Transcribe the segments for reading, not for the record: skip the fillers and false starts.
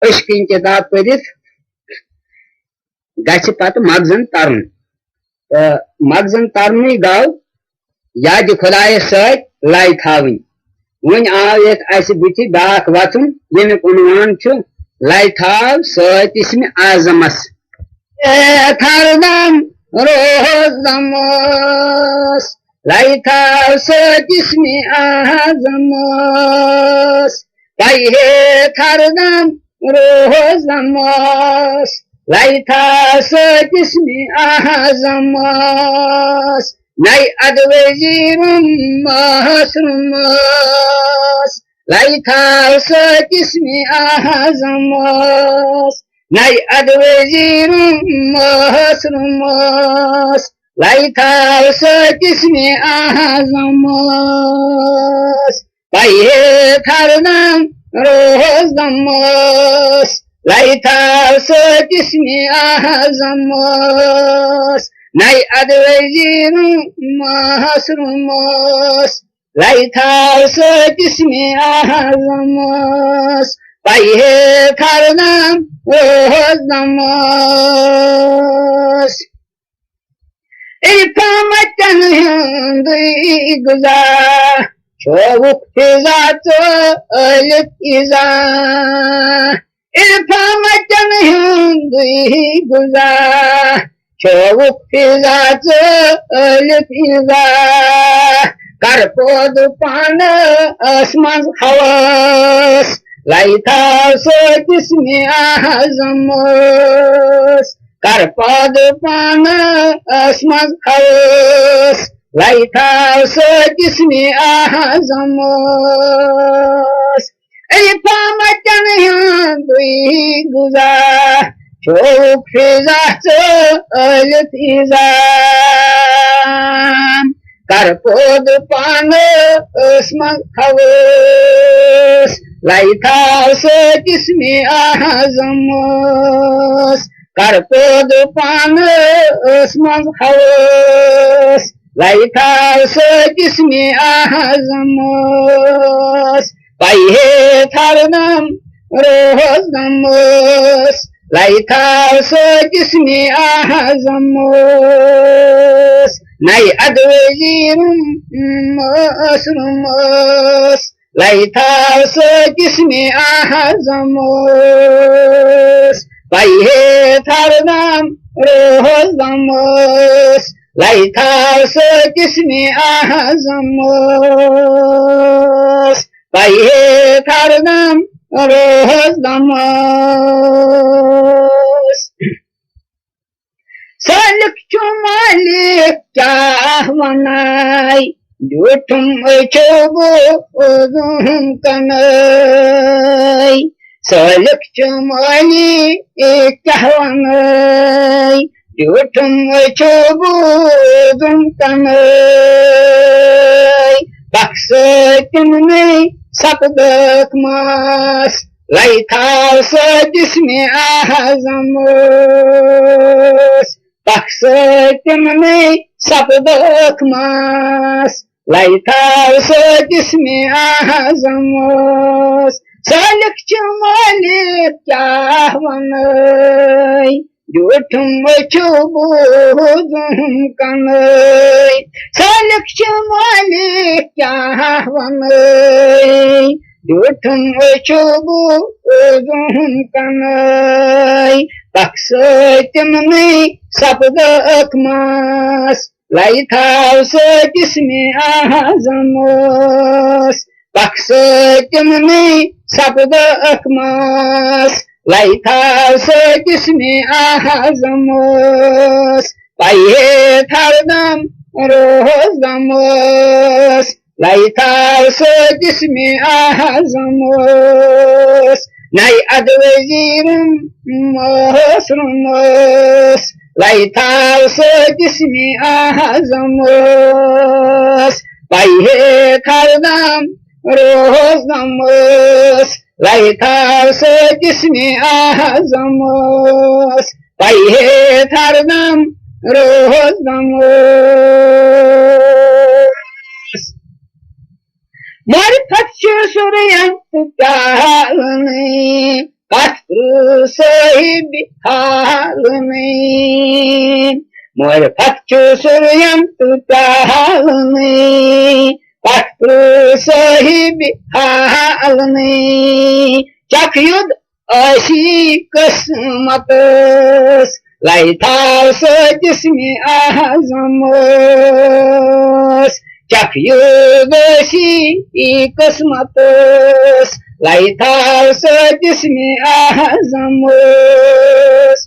अश्किन किताब पढ़ित गछ पत मगजन तरन तो मगजन तरन गौ याद खुदाय सत लाई थावन वन आव ये बुथ बाख वचन यमिक उनवान लाई थाव सत इसम आजमस थरदम रोज दमस लाई थाव सत इसम आजमस पहे थरदम रोज दमस लाई थाव सत इसम आजमस Nay advezirum mahsrumas Lay thalsa kismi ahazamas Nay advezirum mahsrumas Lay thalsa kismi ahazamas Paye tharnam rozdamas Lay thalsa kismi ahazamas Nay advezirum mahsrumas Lay thalsa kismi ahazamas Paye tharnam rozdamas İlpamatan hündü güza Çabuk fizatı ölüp iza İlpamatan hündü güza Çabuk fizatı ölüp iza Karpodu panı asmaz havas Laytası kismi azamas Karpodu panı asmaz havas Laytası kismi azamas Elipamatan yandı güza Çok fizatı ölüp izam Karpodu panı ısmak havuz Laytası kismi azamas Karpodu panı ısmak havuz Laytası kismi azamas Payhe tharnam rozdamas Laytası kismi ahazamas Nay advezirum mahsrumas Laytası kismi ahazamas Payhe tharnam rozdamas Laytası kismi ahazamas Payhe tharnam rozdamas Salik çumalik kahvanay Jutum çobu uzun kanay Salik çumalik kahvanay Jutum çobu uzun kanay Baksatimni sapdak mas Laytası cismi ahazamus Baksatimni sapdak mas Laytası cismi ahazamus Salik çumalik kahvanay Jutum çubuğun kanay Salik çumalik kahvanay Jutum çubuğun kanay Baksatimni sapdak mas Laytası cismi ahazamus Baksatimni sapdak mas Laytası kismi ahazamus Payhe tharnam rozdamus Laytası kismi ahazamus Nay advezirum mahsrumus Laytası kismi ahazamus Payhe tharnam rozdamus Laytası kismi ahazamus Payhe tharnam rozdamus Marifat şu soruyan tutalını Katru sahibi halni, moir patchu suryam tu halni. Katru sahibi halni, chakyud ashi kismatas, laithas jismi azamos. Chakyud ashi kismatas, laithas jismi azamos.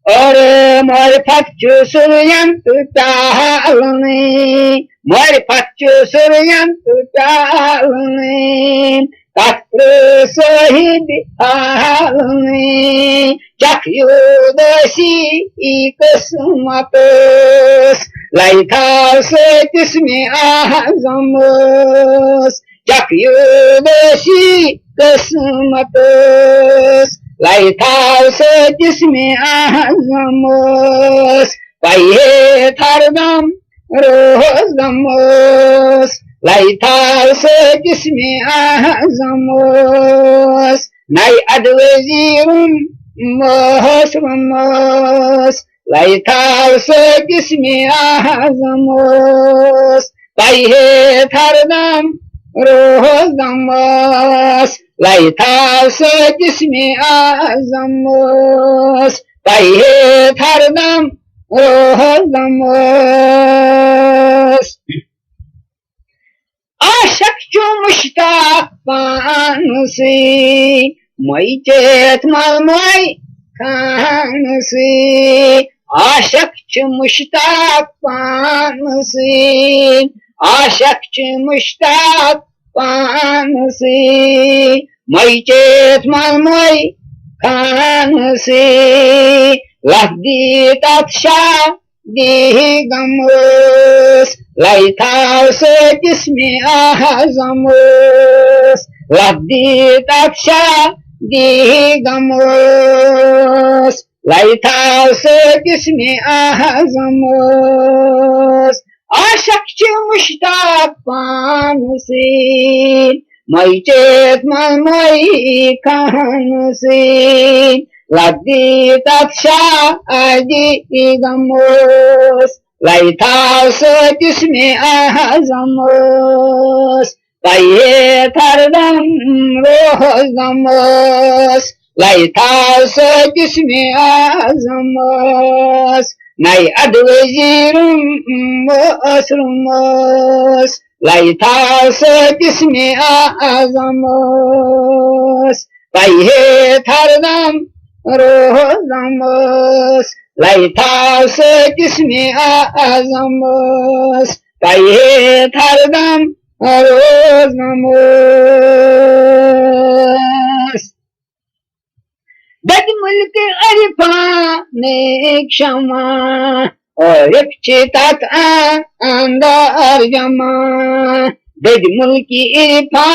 और मोर फच्चु सूर्यंतु चालनी, मोर फच्चु सूर्यंतु चालनी, कत्र शहीद हालनी, चक्युदशी किस्मतस, लाइथास जिसमें आजमस, चक्युदशी किस्मतस, लाइथास जिसमें आजमस, पाइए थारदम रोजमस, लाइथास जिसमें आजमस, नाई अदवजीरुम महसमस, लाइथास जिसमें आजमस, पाइए थारदम रोजमस, लाइथास जिसमें आजमस, पाइए थारदम रोजमस. आशक जो मुश्ताक पान से, मई चेत मलमई खान से, आशक जो मुश्ताक पान से, आशक जो मुश्ताक पान से, मई चेत मलमई खान से, लहदी तत्शा देह गमस, लाइथास जिसमें आजमस, लहदी तत्शा देह गमस, लाइथास जिसमें आजमस. आशक मुश्ताक पान से, मई चेत मई खान से, लद्दी तत्शा आदि गमोस, लाइथास जिसमें आजमस, पाइए थारदम रोजमस, लाइथास जिसमें आजमस, नाई अदवजीरुम असरुमस, लाइथास जिसमें आजमस, पाइए थारदम रोजमस, लाइथास जिसमें आजमस, पाइए थारदम रोजमस. दज मुल्क अरिफा ने क्षमा, और चितात अंदर जमा, दज मुल्की इरफा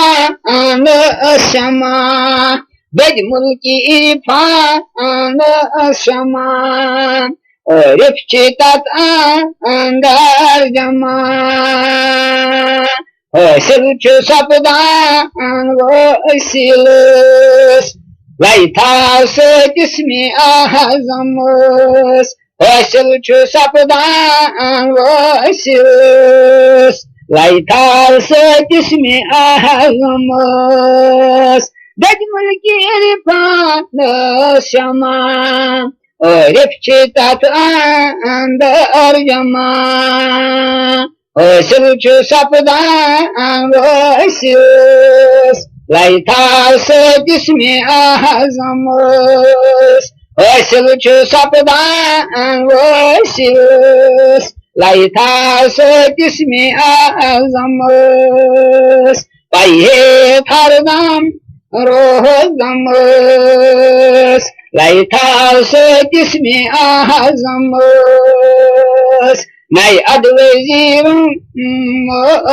आन क्षमा, दज मुल्की इरफा आन क्षमा, और चितात अंदर जमा, सिलचु सपदा वसिलस, लाइथास जिसमें आजमस, सिलचु सपदा वसिलस, लाइथास जिसमें आजमस. दज मुल्की इरफान क्षमा, और चितात अंदर जमा, सिलचु सपदा वसिलस, लाइथास जिसमें आजमस, सिलचु सपदा वसिलस, लाइथास जिसमें आजमस, पाइए थारदम रोजमस, लाइथास जिसमें आजमस, नाई अदवजीरुम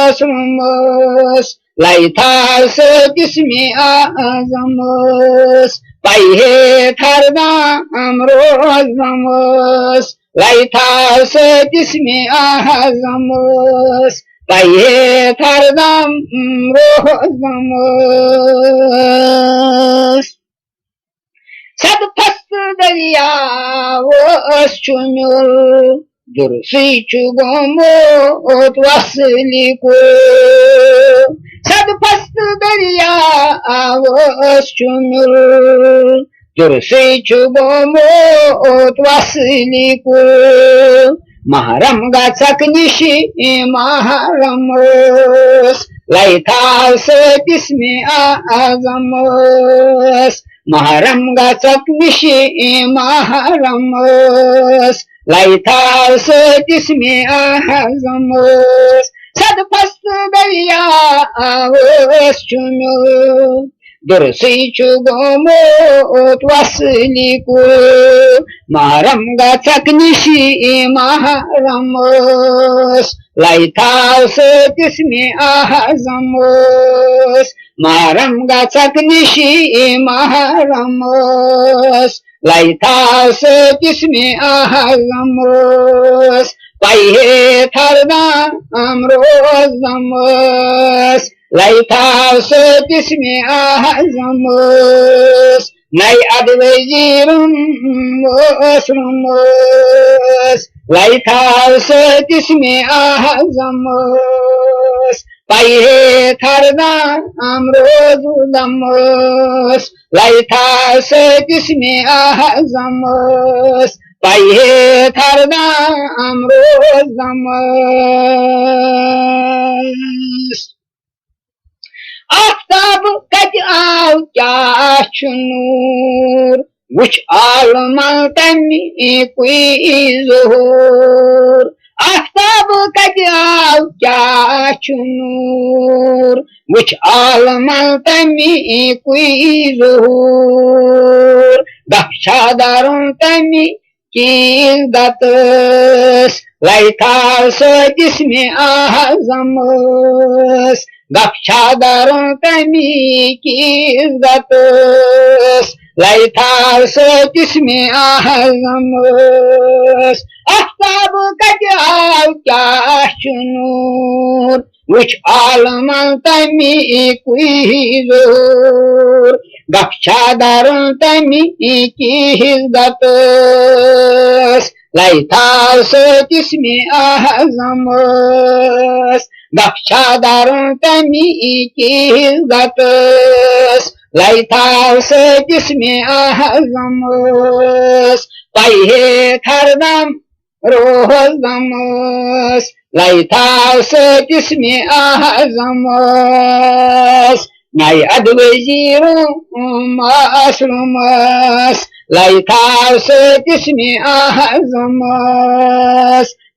असरुमस, लाइथास जिसमें आजमस, पाइए थारदम रोजमस, लाइथास जिसमें आजमस, पाइए थारदम रोजमस. सदफस्त दरिया वो चुनुल दुरुसी चुगोमोत वसली को सदफस्त दरिया वो चुनुल दुरुसी चुगोमोत वसली को Maharam gacak nishi maharamos Laithal setismi azamos Maharam gacak nishi maharamos Laithal setismi azamos Sadpast dariya avos chunu Dursi chugomot wasliku Maharam gacak nishi maharamos Laithal setismi ahazamos Maharam gacak nishi maharamos Laithal setismi ahazamos Paihe tharda amrozamos Laithal setismi ahazamos Nay advejirum osrumos Laithal setismi ahazamos Paihe tharda amrozudamos Laithal setismi ahazamos Paihe tharda amrozudamos Aftab kat av kya nur Which almal tami kui zuhur Aftab kat av kya nur Which almal tami kui zuhur Gahshadarun tami ki datas Laithal setismi ahazamos Gakshadaron tami ki izzatos Laithal setismi ahazamos Ahtab kajav kashunur Which alman tami kuizur Gakshadaron tami ki izzatos Laithal setismi ahazamos Gakshadaron tami ki izzatos Laithal setismi ahazamos Paihe thardam rohazamos Laithal setismi ahazamos Nay advejirum asrumas Laithal setismi ahazamos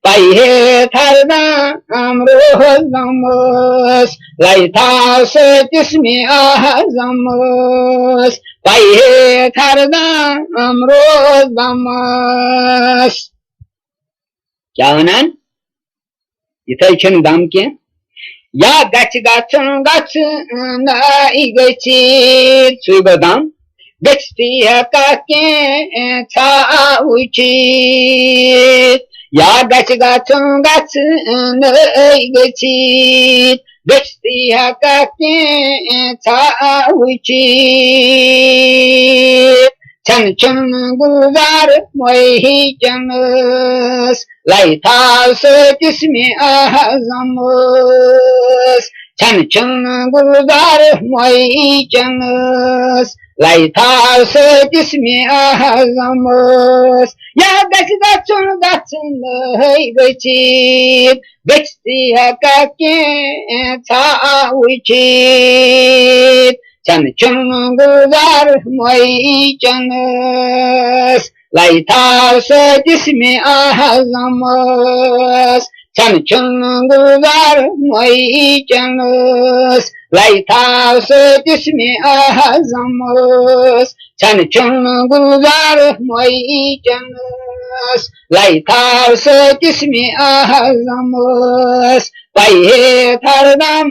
Paihe tharda amrozamos Laithal setismi ahazamos Paihe tharda amrozamos क्या वनान इथे छन दाम के या गच गच गच नाई गची सुई बदाम गचती का के छाउची या गच गच गच नाई गची गचती का के छाउची छन छन गुलजार मोही chance Laithal setismi ahazamos Chan chan guldar moi chanas Laithal setismi ahazamos Ya gach gachun gachun hai gachit Gachti hakake chawichit Chan chan guldar moi chanas Laithal setismi ahazamos Chan chan guldar moi chanas Laithal setismi ahazamos Chan chan guldar moi chanas Laithal setismi ahazamos Paihe thardam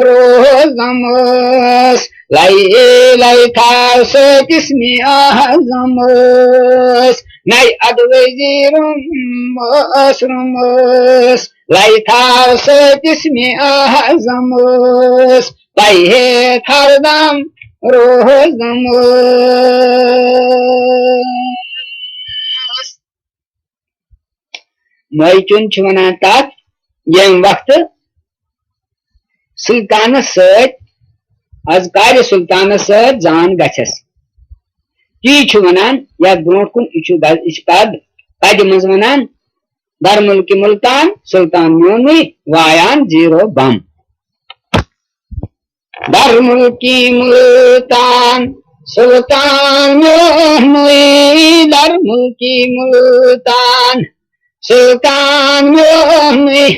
rozamos Laithal setismi ahazamos Nay advejirum asrumos Laithal setismi ahazamos Paihe thardam rozamos मोचुन वनान तथ यम वक्त सुल्तान अजकार सुल्तान जान गछस ती वनान या brought कुन कद मज वनान दर मुल्क Multan Sultan म्योनुई वायान zero बम दर मुल्क मुल्तान सुल्तान म्योनुई दर मुल्क मुल्तान सुल्तान म्योनुई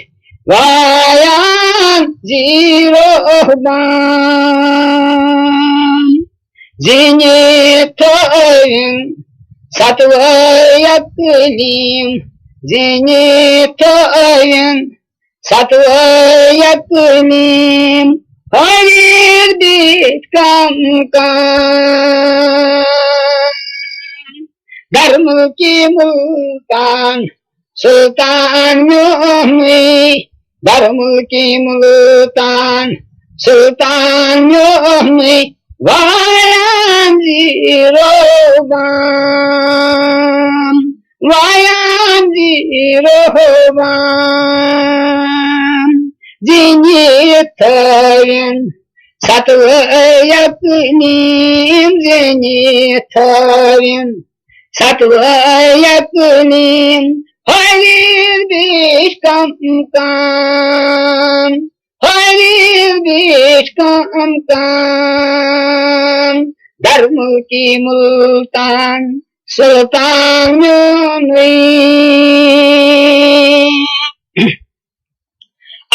वायान जीरो बम जिने थोइन सत्वयकलीम जिने थोइन सत्वयकलीम हरीर बीत कम धर्म की मुल्तान सुल्तान म्योनुई धर्म की मुल्तान सुल्तान म्योनुई वायान जीरो बम वायान जीरो बम जिने थोइन सत्वयकलीम जिने थोइन सत्वयकलीम हरीर बीच कम हरीर बीच कम धर्म की मुल्तान सुल्तान म्योनुई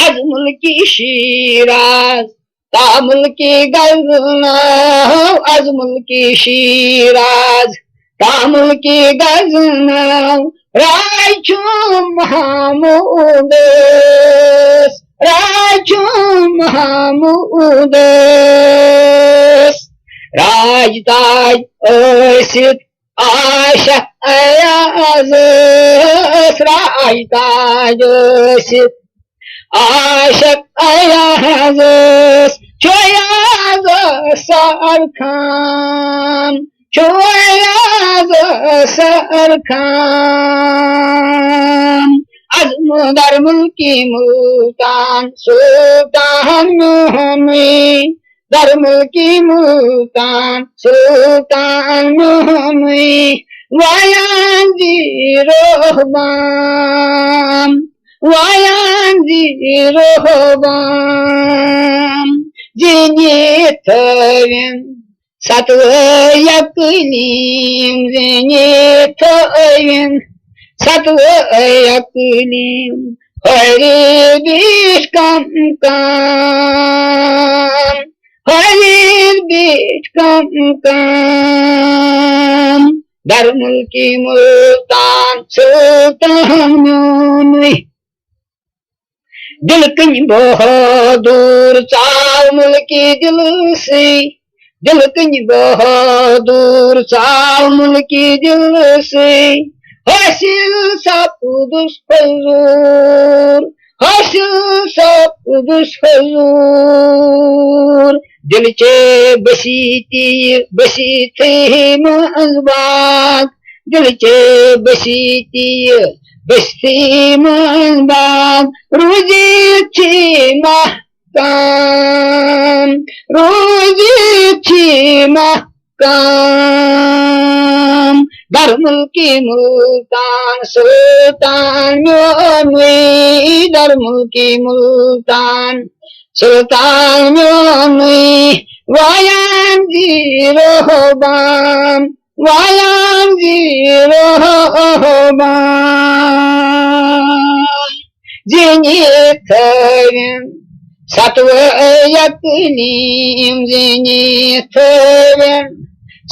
अज मुल्की शिराज ता मुल्की गजना अज मुल्की शिराज ता मुल्की गजना राजू महमूद राजताज असित आशा अयाज राजताज असित आशा अयाज छोयाज सरखान छोयाज सरखान दर मुल्की मुल्तान सुल्तान म्योनुई दर मुल्की मुल्तान सुल्तान म्योनुई वायान जीरो बम वायान जीरो बम जिने थोइन सत्वयकलीम जिने थोइन सत्वयकलीम हरीर बीच कम हरीर बीच कम दर मुल्की मुल्तान सुल्तान म्योनुई दिल कहीं बहादुर चाल मुल्की दिल से दिल कहीं बहादुर चाल मुल्की दिल से हासिल सपुदुस फजूर दिल चे बसी थे मजबाग दिल चे बसी मजबाग रोजी थी महकाम दर मुल्की मुल्तान सुल्तान म्योनुई दर मुल्की मुल्तान सुल्तान म्योनुई वायान जीरो बम वायान जीरो बम जिने थोइन सत्वयकलीम जिने थोइन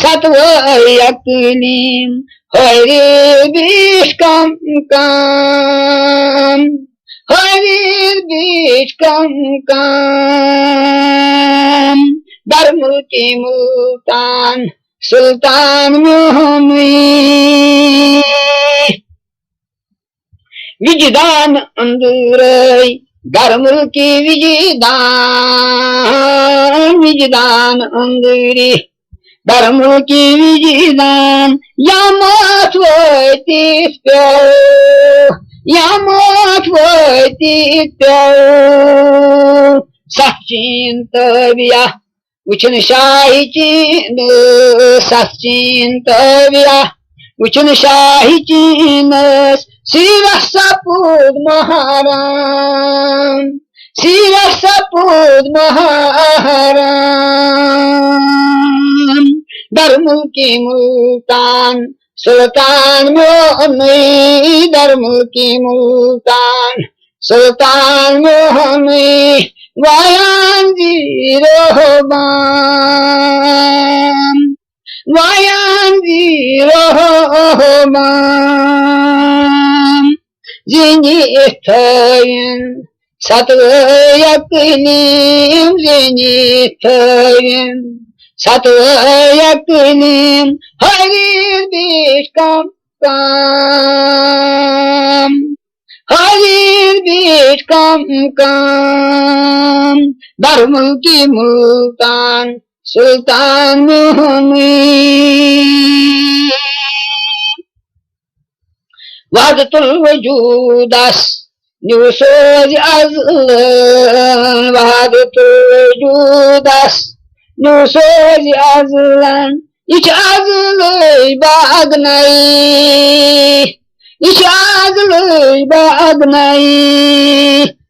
सत्वयकलीम हरीर बीच कम हरीर बीच कम दर मुल्की मुल्तान सुल्तान म्योनुई विजदान अंदुरई दर मुल्की विजदान अंदुरी दर मुल्की विजदान या मत वतीस प्यो Yamat vati pyo sachin taviya Uchun shahi chin sachin taviya Uchun shahi chinas Sirasapud maharam Sirasapud maharam Dharmul ki multan Sultan Mohani Dharmul ki multan Sultan Mohani Vayanji Rohban Vayanji Rohban Zini Ethayin Satvayakinim Zini Ethayin Satvayakinim Harir Bishkam Kam Harir Bishkam Kam Dharmul ki multan Sultan Mohani Vadatul Vajudas Nusoj Azlan Vadatul Vajudas Nusoj Azlan İç azlı bağnay İç azlı bağnay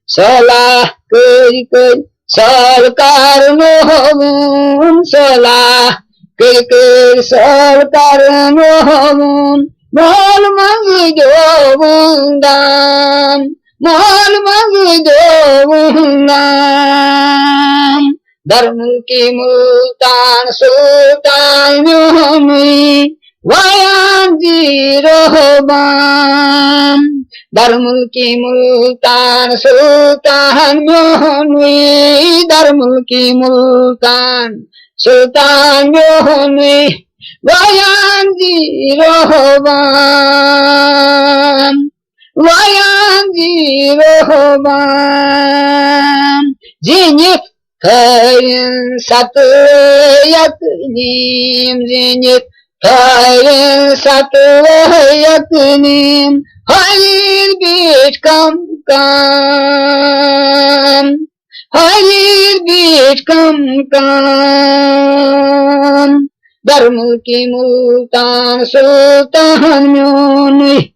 Salah kır kır Sarkar Mohun Salah kır kır Sarkar Mohun Malmaz doğundan Malmaz doğundan Dharmul ki multan Sultan Mohani Vayanji Rohban Dharmul ki multan Sultan Mohani Dharmul ki multan Sultan Mohani Vayanji Rohban Vayanji Rohban Zinit Kayın satyakinim zinit Kayın satyakinim Hayır bir kam kam Hayır bir kam kam Dharmul ki multan Sultan Mohani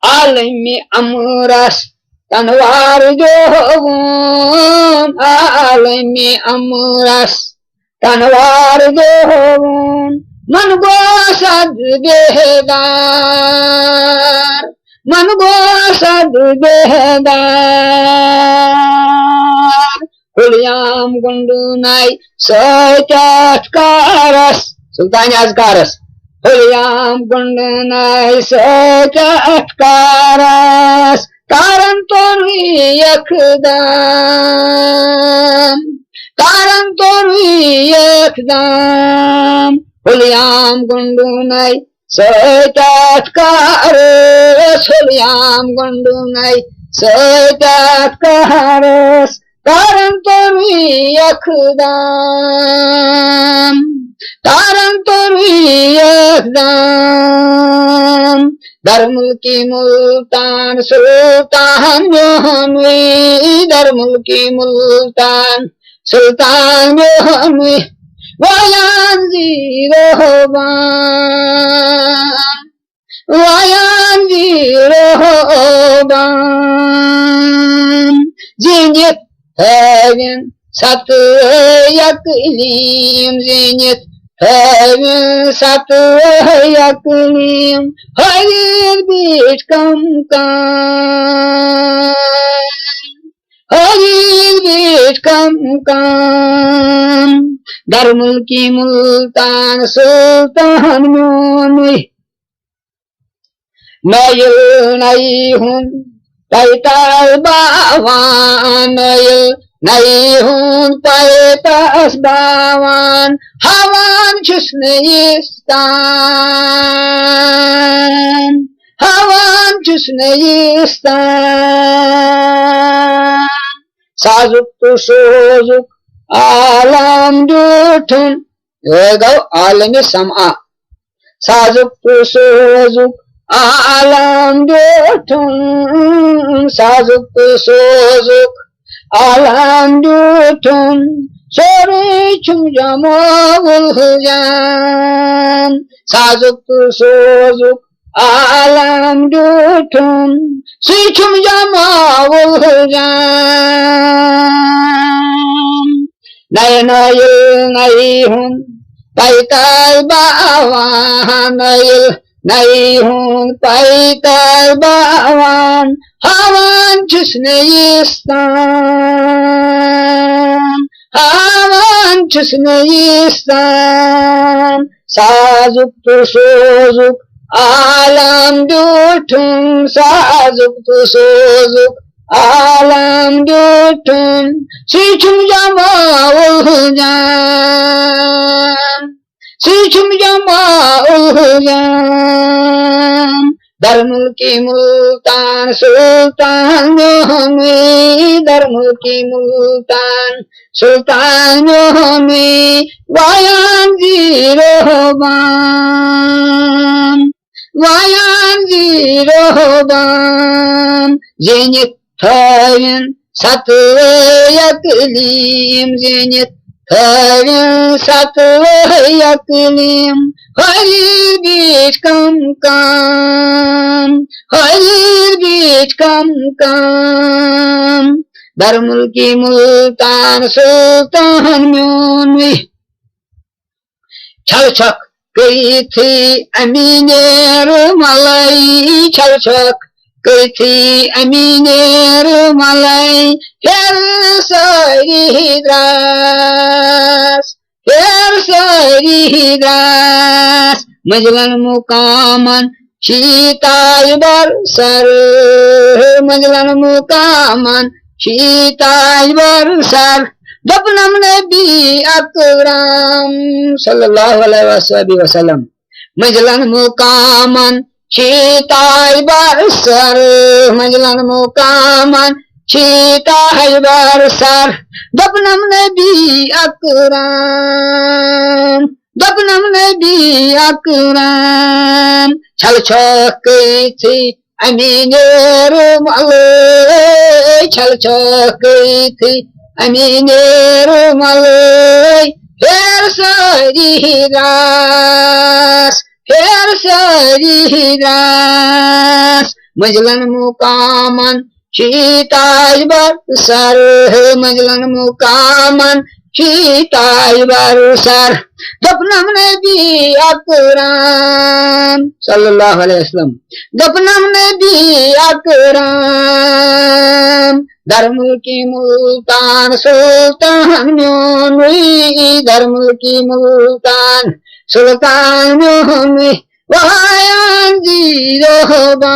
Alemi amras Tanwar Johun Alemi amras Tanwar Johun Man gosad behedar Man gosad behedar Kulyam gundunay Satyatkaras Sultan Yazkaras Kulyam gundunay Satyatkaras Karan toru yakdam Karan toru yakdam Hulyam gundunay Satyatkaras Hulyam gundunay Satyatkaras Karan toru yakdam Karan toru yakdam Dharmul ki multan Sultan Mohani Dharmul ki multan Sultan Mohani Vayanji Rohban Vayanji Rohban Zinit Kayın satyakinim zinit Kayın satyakinim Hayır bir kam kam Hayır bir kam kam Dharmul ki multan Sultan Mohani Nayıl nayhun Taital bawan Nayıl nayhun Taitas bawan Havan çüsneyistan Havan çüsneyistan Sazuk tu sozuk alam dutun Ego alemi sam'a Sazuk tu sozuk आलम dötüm sazıktı sozuk alam dötüm soruşum camavul hıcan sazıktı sozuk alam dötüm sıçım camavul hıcan nay nayıl nayhun paytal bawan nayıl Nayhun paytal bawan havan çüsne istan sazuk tu sozuk alam dötüm sazuk tu sozuk alam dötüm sıçım camavul hıcan sıçım camavul hıcan dar mulki multan sultan yomi dar mulki multan sultan yomi vayan ziroban zenit tayın satı yaklim zenit tayın satı yaklim hayır bir kam dar mulki multan sultan yomi çal çak गई थी अमीनेर मलाई छल छक गई थी अमीनेर मलाई फिर सारी द्रास मजलन मुकामन शीताल बरसर मजलन मुकामन शीताल बरसर दपनम नबी अकरम सल्लल्लाहु अलैहि वसल्लम मजलन मुकामन शीताल बरसर मजलन मुकामन शीताल बरसर दपनम नबी अकरम छल छक गई थी अमीनेर मलाई छल छक गई थी अमीनेर मलाई फिर सारी रास मजलन मुकामन शीताल बरसर मजलन मुकामन शीताल बरसर दपनम नबी अकरम सल्लल्लाहु अलैहि वसल्लम दपनम नबी अकरम dar mulki multan sultan yomi dar mulki multan sultan yomi vayan ziroban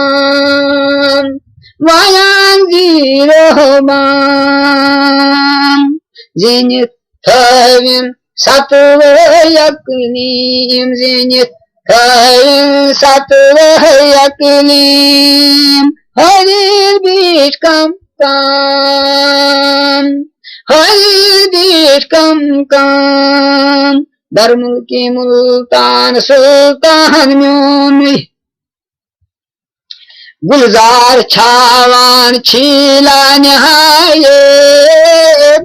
zenit tayın satı yaklim zenit tayın satı yaklim hayır bir kam hayır bir kam dar mulki multan sultan yomi गुलजार छावान छीला नहायत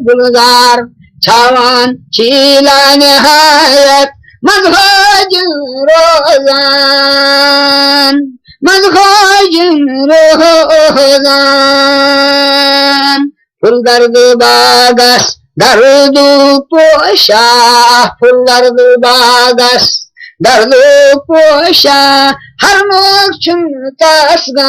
गुलजार छावान छीला नहायत मजहजन रोजान full दर्द बागस दर्द Porsche full दर्द बागस दर्द Porsche हर mock छुन तासगाम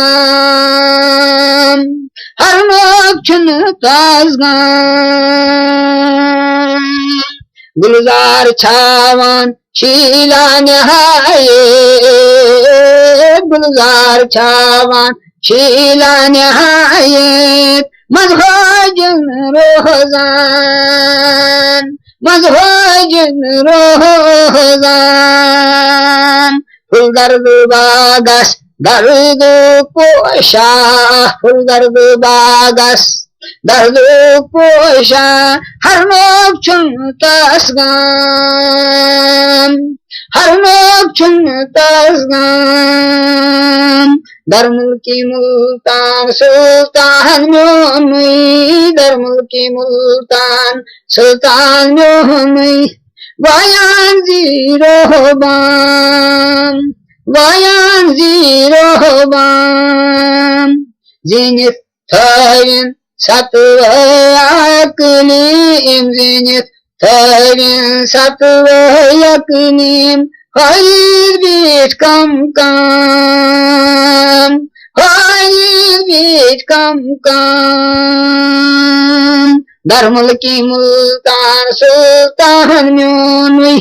गुलजार छावान शीला नहायत गुलजार छावान शीला नहायत मजहजन रोजान फुल दर्द बागस दर्द पोशा फुल दर्द बागस दर्द पोशा हर मोक छुन तासगाम हर लोग चुनतसगाम दरमुल की मुल्तान सुल्तान मोहम्मद दरमुल की मुल्तान सुल्तान मोहम्मद वायान जीरो बाम जिनित थैरिन सतवयकनीम जिनित थैरिन सतवयकनीम हरीर बीच कम काम हरीर बीच कम काम दरमुल की मुल्तान सुल्तान म्योनुई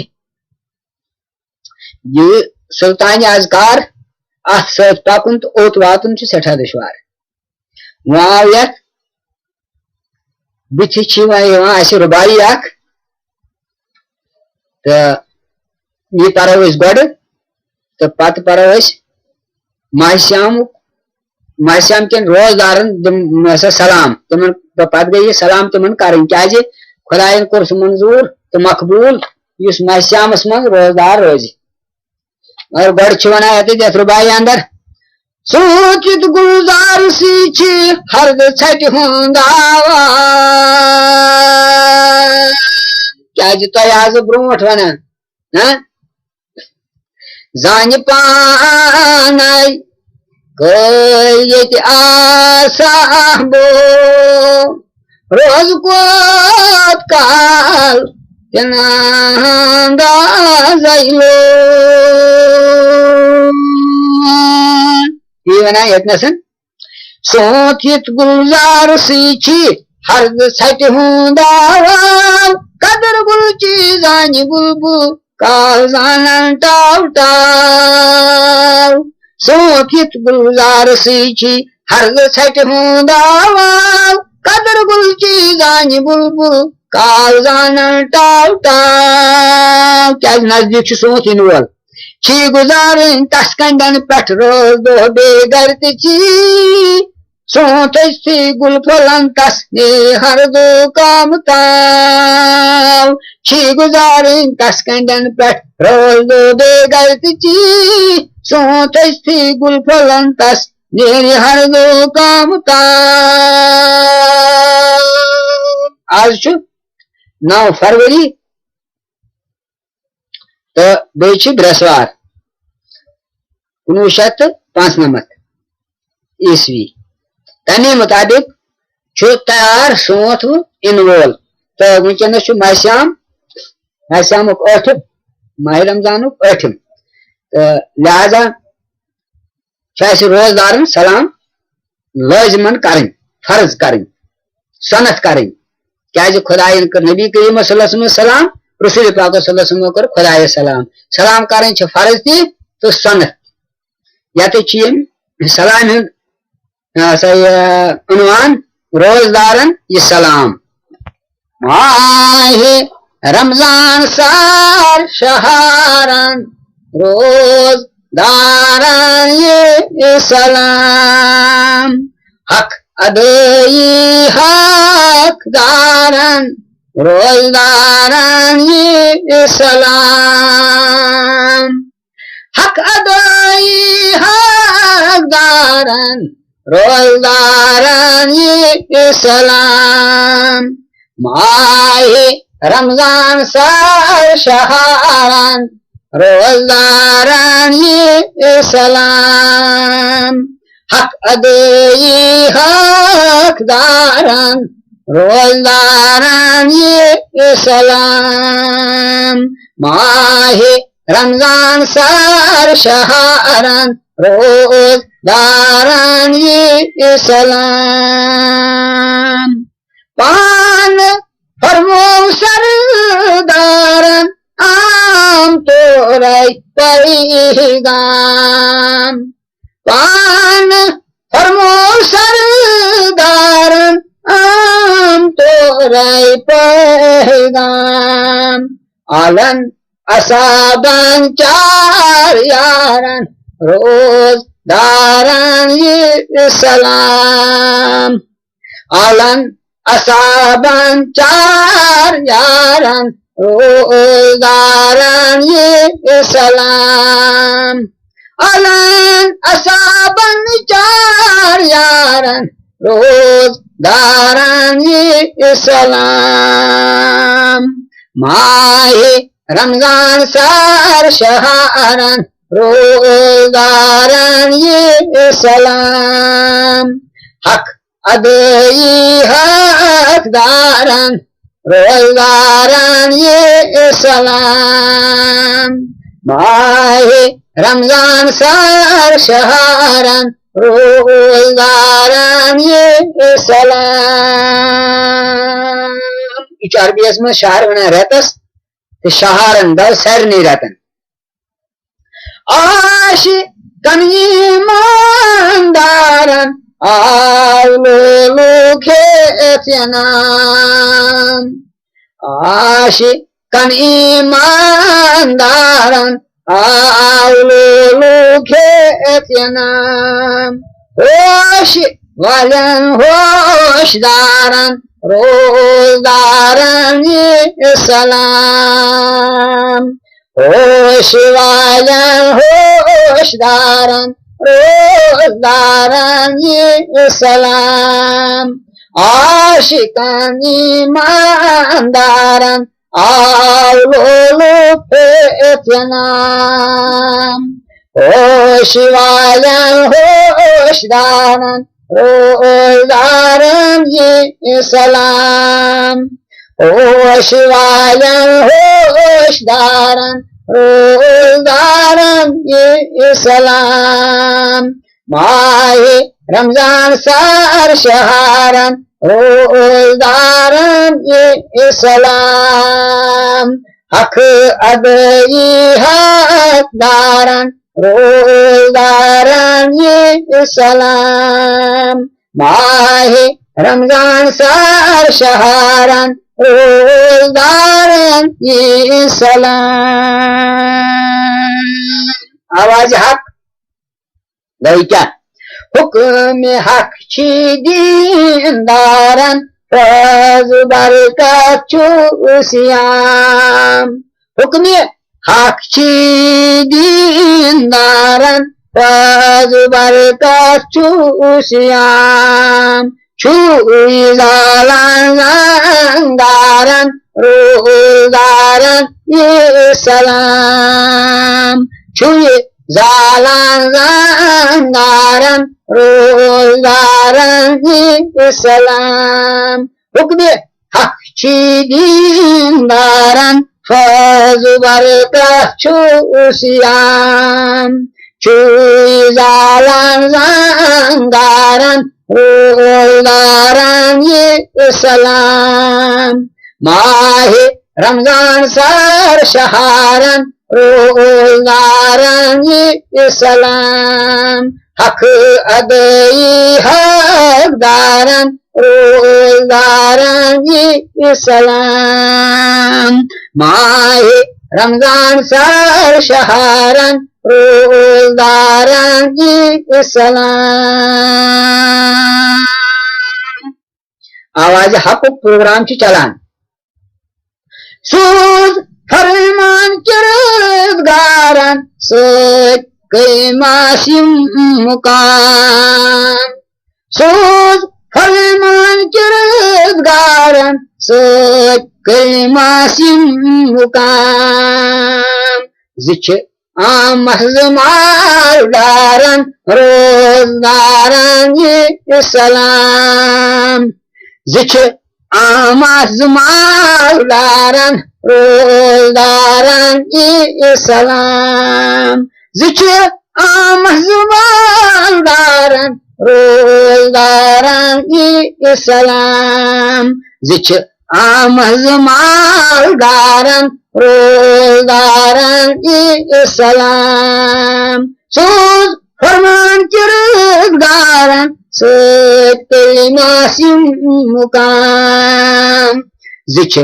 ये सुल्तान अजकार अथ सत पकुन तो ओत वातुन सठा दुश्वार मुआवियत बिथि रुबाई अख तो ये परो गड तो पत परो माहश्याम कन रोजदारन सलाम तिमन तो पत गई सलाम तिमन करें क्या खुदायन कोर मंजूर तो मकबूल इस माहश्यामस मन रोजदार रोज और गड वन यथ रुबाई अंदर सोचित गुलजार सी हर्द छट क्या तुम आज ब्रोट वन जान पान आसाबो रोज कोत काल लो वना यसन सोचित गुलजार सी हर्द छट कदर गुल जान बुलबुल काल जान टाव टाव सोचित गुलजार सी हर्द छट कदर गुल जान बुलबुल काल जान टाव टाव क्या नजदीक सोच इन वोल छी गुजारन तस कंडन पेट रोज दो बेगर सोच गुल फलन तस ने हर दो काम ताव छी गुजारन तस कंडन पेट रोज दो बेगर सोच गुल फलन तस ने हर दो काम ताव आज 9 फरवरी तो बेची बृहस्वार 1995 ईस्वी तमे मुताबिक तैयार सोत इन वोल तो वनस माहश्याम 8 माह रमजान 8 तो लिहाजा रोजदारन सलाम लाजमन करें फर्ज करें सनत करें क्या खुदायन कर नबी करीम सलाम रसूल पाक कर खुदाय सलाम करें फर्ज तो सनत या तो सलाम उन्वान रोजदारन ये सलाम माहे रमजान सार शहारन रोजदारन ये सलाम हक अदई हकदारन रोजदारन ये सलाम हक अदई हकदारन रोजदारन ये सलाम माहे रमजान सार शहारन रोजदारन ये सलाम हक अदई हकदारन रोजदारन ये सलाम माहे रमजान सार शहारन रोजदारन ये सलाम पान फरमो सरदारन आम तोरई पैगाम पान फरमो सरदारन आम तोरई पैगाम आलन असाबन चार यारन रोजदारन ये सलाम आलन असाबन चार यारन रोजदारन ये सलाम अलन असाबन चार यारन रोजदारन ये सलाम माहे रमजान सर शहरन रोजदारन ये सलाम हक अदई हकदारन रोजदारन ये सलाम माहे रमजान सर शहरन रोजदारन ये सलाम अरबीस में शहर बना रहतस तो शहरन दल सर नहीं रहतन आश कमी ईमानदारन आवलो खेतनाम आश कम ईमानदारन आवलो खेतनाम होश वालन होशदारन रोजदारन ये सलाम होश वालन होशदारन रोजदारन ये सलाम आशिकन ईमानदारन आवलो फेतनाम होश वालन होशदारन रोजदारन ये सलाम होश वालन होशदारन रोजदारन ये सलाम माहे रमजान सर शहरन रोजदारन ये सलाम हक अदई हकदारन रोजदारन ये सलाम माहे रमजान सर शहरन रोजदारन ये सलाम आवाज हक गई क्या हुक्म हक छी दीनदारन फज बरकत चूसियाम हुक्म हक छी दीनदारन फज बरकत चूसियाम छुई जालंदारन रोजदारन ये सलाम छुई जालंदारन रोजदारन ये सलाम हुक्म हक छी दीनदारन फज बरकत चूसियाम छुई जालंदारन रोजदारन ये सलाम माहे रमजान सर शहरन रोजदारन ये सलाम हक अदई हकदारन रोजदारन ये सलाम माहे रमजान सर शहरन रोजदारन ये सलाम आवाज हक प्रोग्राम की चलान सूद फरमान किरदगारन सच कैमासिम मुकाम सूद फरमान किरदगारन सच कैमासिम मुकाम जिच महजमारदारन रोजदारन ये सलाम जिच महजमारदारन रोजदारन ये सलाम जिच महजमारदारन रोजदारन ये सलाम जिच महजमारदारन रोजदारन ये सलाम सूद फरमान किरदगारन सच कैमासिम मुकाम जिच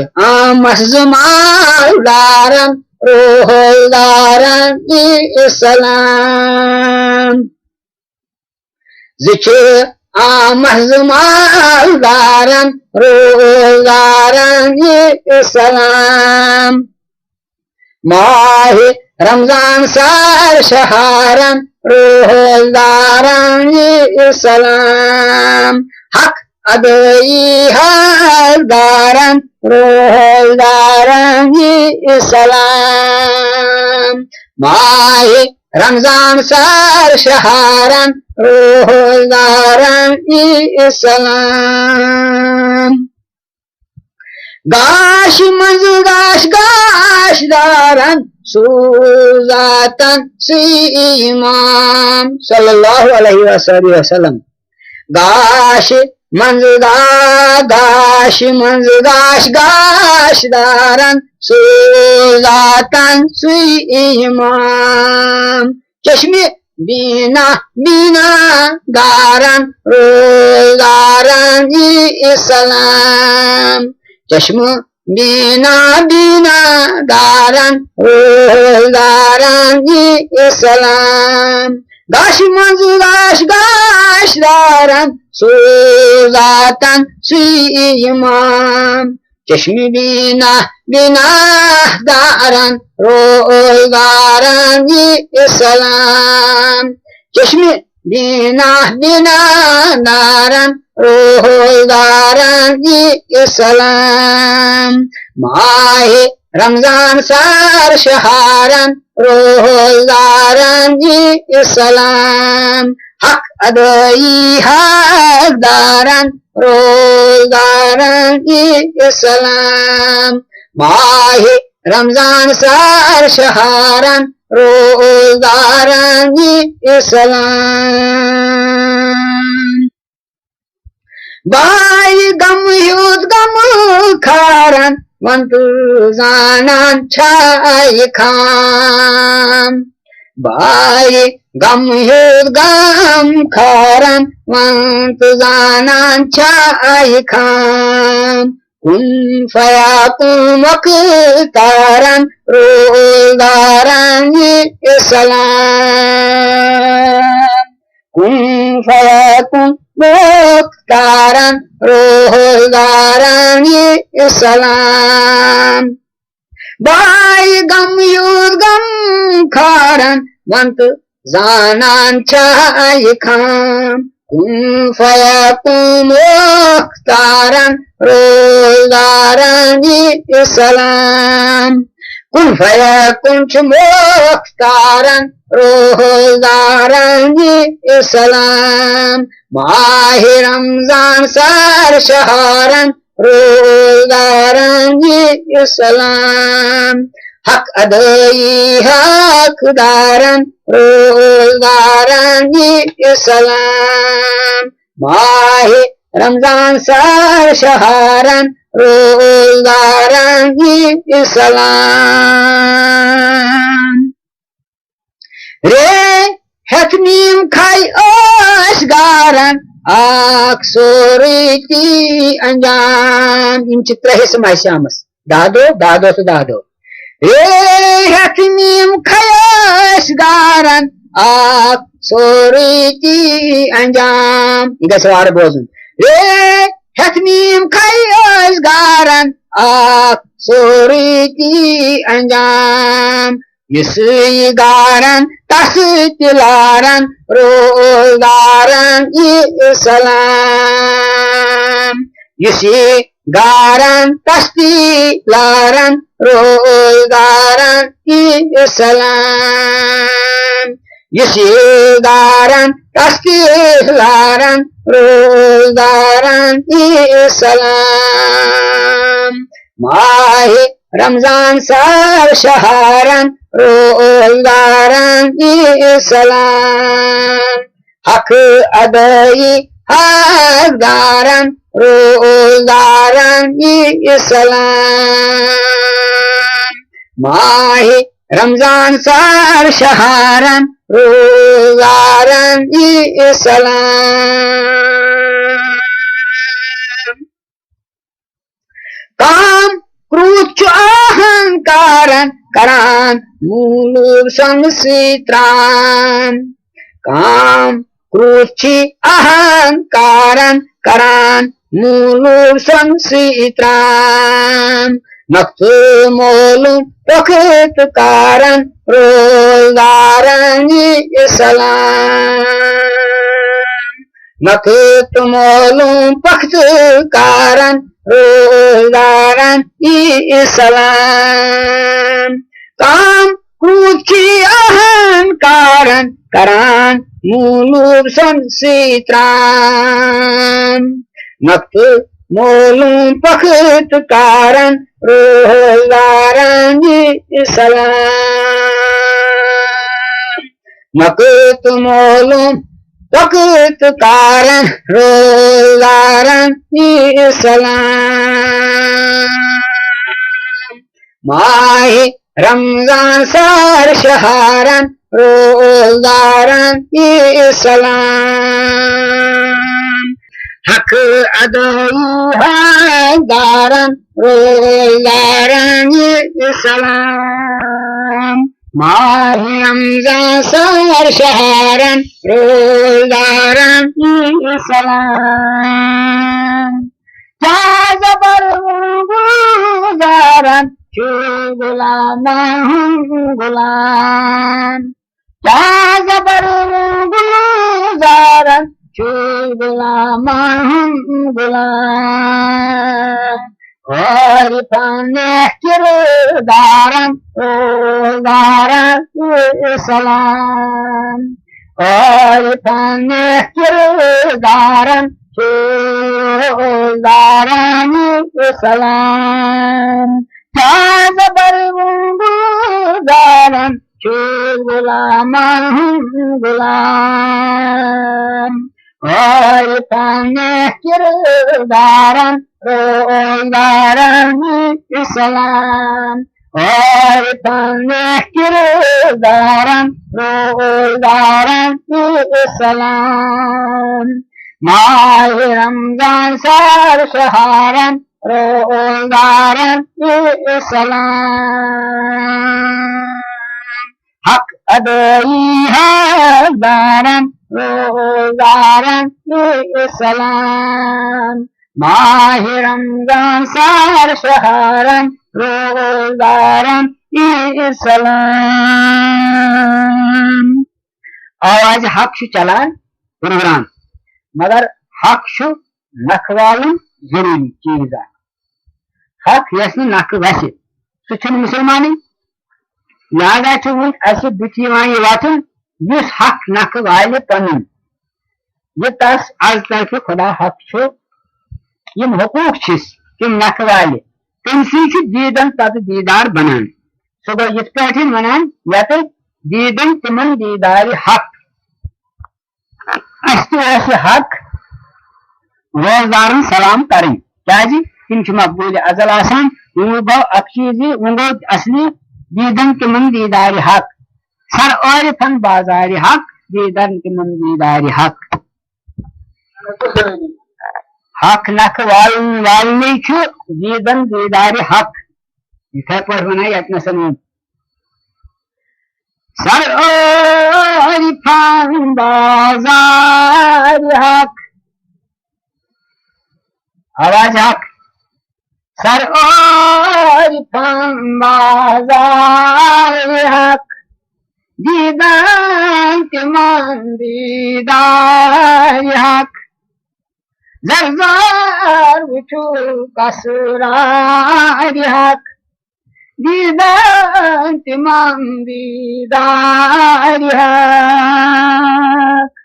महजमारदारन रोजदारन ये सलाम जिच महज मालदारन रोजदारन इस्लाम माह रमजान सर शहरन रोजदारन इस्लाम हक अदई हकदारन रोजदारन इस्लाम माह रमजान सर शहरन रोजदारन इस्लाम गाश मंज गाश गाश दारन सुजातन इमाम सल्लल्लाहु अलैहि वसल्लम गाश मंज गाश मंज गाश गाश दारन सुजातन इमाम चश्मे बीना बीना दारन रोजदारन इस्लाम चश्म बीना बीना दारन रोजदारन इस्लाम गाश मंज गाश गाश दारन सुजातन इमाम चश्म बीना बीना दारन रोजदारन इस्लाम चश्म बीना बीना दारन रोजदारन इस्लाम माह रमजान सर शहरन रोजदारन इस्लाम हक अदई हकदारन रोजदारन इस्लाम माह रमजान सर शहरन रोजदारन इस्लाम बाई गम युद गम खारन वंतु जानान छाई खाम बाई गम युद गम खारन वंतु जानान छाई खाम कुन फयाकुन वक्तारन रोजदारन इस्लाम कुन फयाकुन वक्तारन रोजदारन इस्लाम बाई गम युद गम खारन वंत जानान छाई खाम कुन फयाकुन वक्तारन रोजदारन इस्लाम कुन फयाकुन वक्तारन रोजदारन इस्लाम माह रमजान सर शहरन रोजदारन इस्लाम हक अदई हकदारन रोजदारन इस्लाम माह रमजान सर शहरन रोजदारन इस्लाम रे हतमीम खाई ओशगारन अक्सोरीती अंजाम इन चित्र हे समाश्यामस दादो दादो से दादो रे हतमीम खाई ओशगारन अक्सोरीती अंजाम इधर सवार बोझुन रे हतमीम खाई ओशगारन अक्सोरीती अंजाम यसी गारन तस्तिलारन रोजदारन इस्लाम यसी गारन तस्तिलारन रोजदारन इस्लाम यसी गारन तस्तिलारन रोजदारन इस्लाम माह रमजान सर शहरन रोजदारन इस्लाम हक अदई हकदारन रोजदारन इस्लाम माह रमजान सर शहरन रोजदारन इस्लाम काम क्रूच अहंकारन करान मूलूर संग सित्रान काम क्रूची अहंकारन करान मूलू संसित्राम मक्त मोलू प्रकृत कारण रोजगारन सलाम मक्त मोलू पख्त कारण रोजगारन सलाम काम क्रूची अहंकारन करान मूलूप संसित्राम मक्त मोलूं पखत कारण रोजगारन सलाम मक्त मोलूं पखत कारण रोजगारन सलाम माहे रमजान सर शहरन रोजगारन सलाम हक अदई हदारन रोजगारन सलाम माहे रमजान सर शहरन रोजगारन सलाम क्या जबर गुजारन गुलाम गुलाम क्या जबर गुजारन गुलाम गुलाम और पाने किरदारन रोजगारन सलाम और पाने किरदारन रोजगारन सलाम गुलाम गुलाम और पाने किरदारन रोजगारन सलाम और पाने किरदारन रोजगारन सलाम माहे रमजान सर शहरन रोजगारन सलाम हक अदई हदारन रोजगारन सलाम माहे रमजान सर शहरन रोजगारन सलाम आवाज हक चलान प्रोग्राम मगर हक नखवालन जरूरी चीज हक यस नख वस सह मुसलमानी लिहाजा बुथ वातन हक नख वाल पन यह तस आज तरफ खुदा हक यम हकूक तम नख वाल तम दीदन पत दीदार बनान सह गो ये वन यत दीदन तिमन दीदार हक हक रोजगारन सलाम करें क्या तम मकबूल अजल आसान वो गो अक चीज वो गो असली दीदन तिमन दीदार हक सर औरफन बाजार हक दीदन तिमन दीदार हक हक नख वालने दीदन दीदार हक इथे पे वन यतनस सर औरफन बाजार हक आवाज हक सर औरफन बाजार हक दीदान तिमन दीदार हक जरजार उठू कसरार हक दीदान तिमन दीदार हक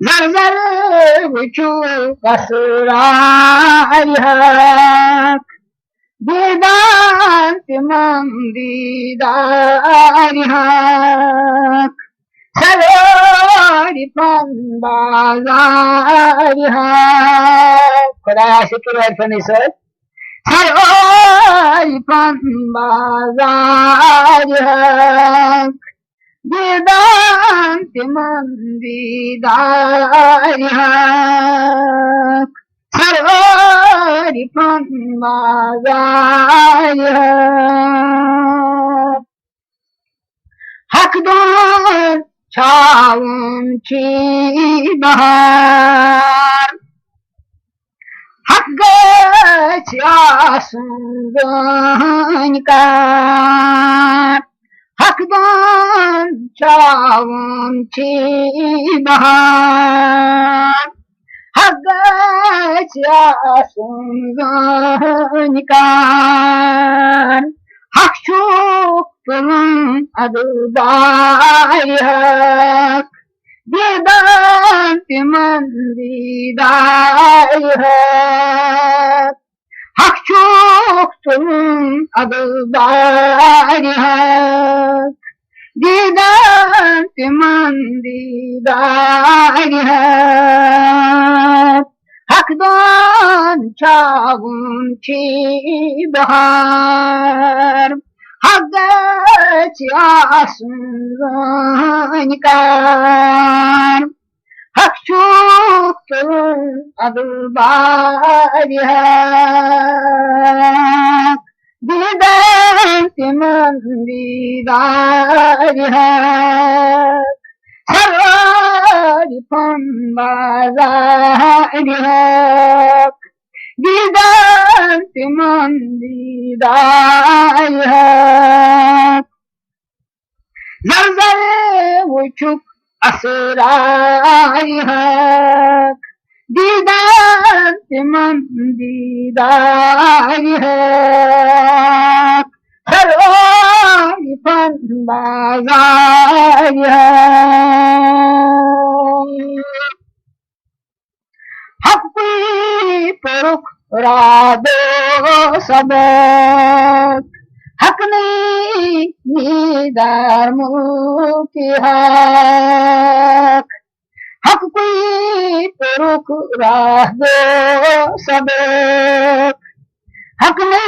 जरजर उठू कसरार हक दीदान तिमन दीदार हक सरोरी पन बाजार हक खुदा शुक्र फनी सर सरोरी पन बाजार हक दीदान तिमन दीदार हक सरोरी पन बाजार हक हक दोन छावन छी बहार हक गछ आसुन कार हकदान छावन छी बहार हक गछ आसुन कार हक şokturun adı dayak Didan timan didayak Hak şokturun adı dayak Didan timan didayak Hakdan çavun çi bahar Haggaç yasun kar Hak çoktur adı bariyak Diden timan didariyak Sarvari pambazariyak Didan timan didayak Zar uçup asırayak Didan timan didayak Sarvari pambazariyak Hakki poruk rado sabak Hakni nidar muki hak Hakki poruk rado sabak Hakni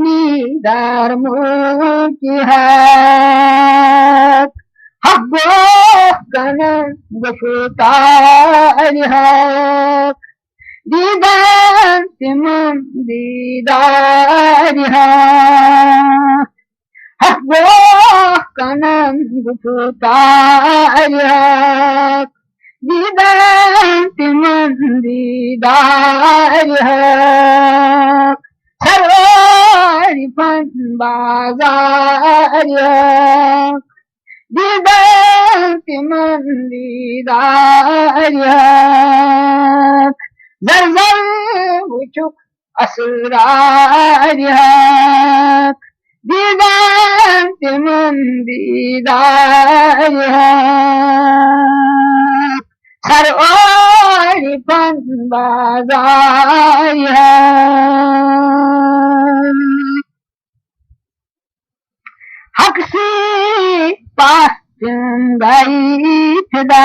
nidar muki hak Hak boh kanan gufutari hak Didan timan didari hak Hak boh kanan gufutari hak Didan timan didari hak Sarvari pan bazari hak Didan timan didariyak Zar uçuk asırariyak Didan timan didariyak Sarvari pan bazariyak Haksi Pastın gaytda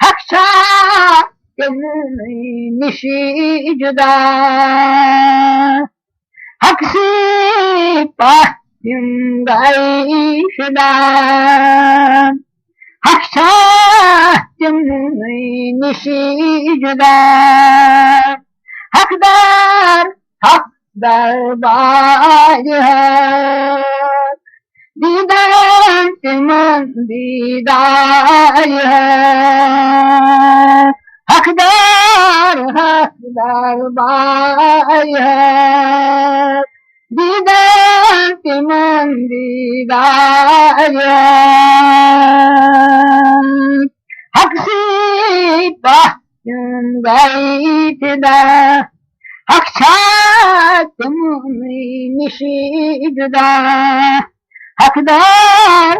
Hakşa gönlü nişi cüda Haksi Pastın gaytda Hakşa gönlü nişi cüda Hakdar darbayak Didan timan didariyak Hakdar bayak Didan timan didariyak Haksi bahtın gaytda Hakşatım nişi cüda Hakdar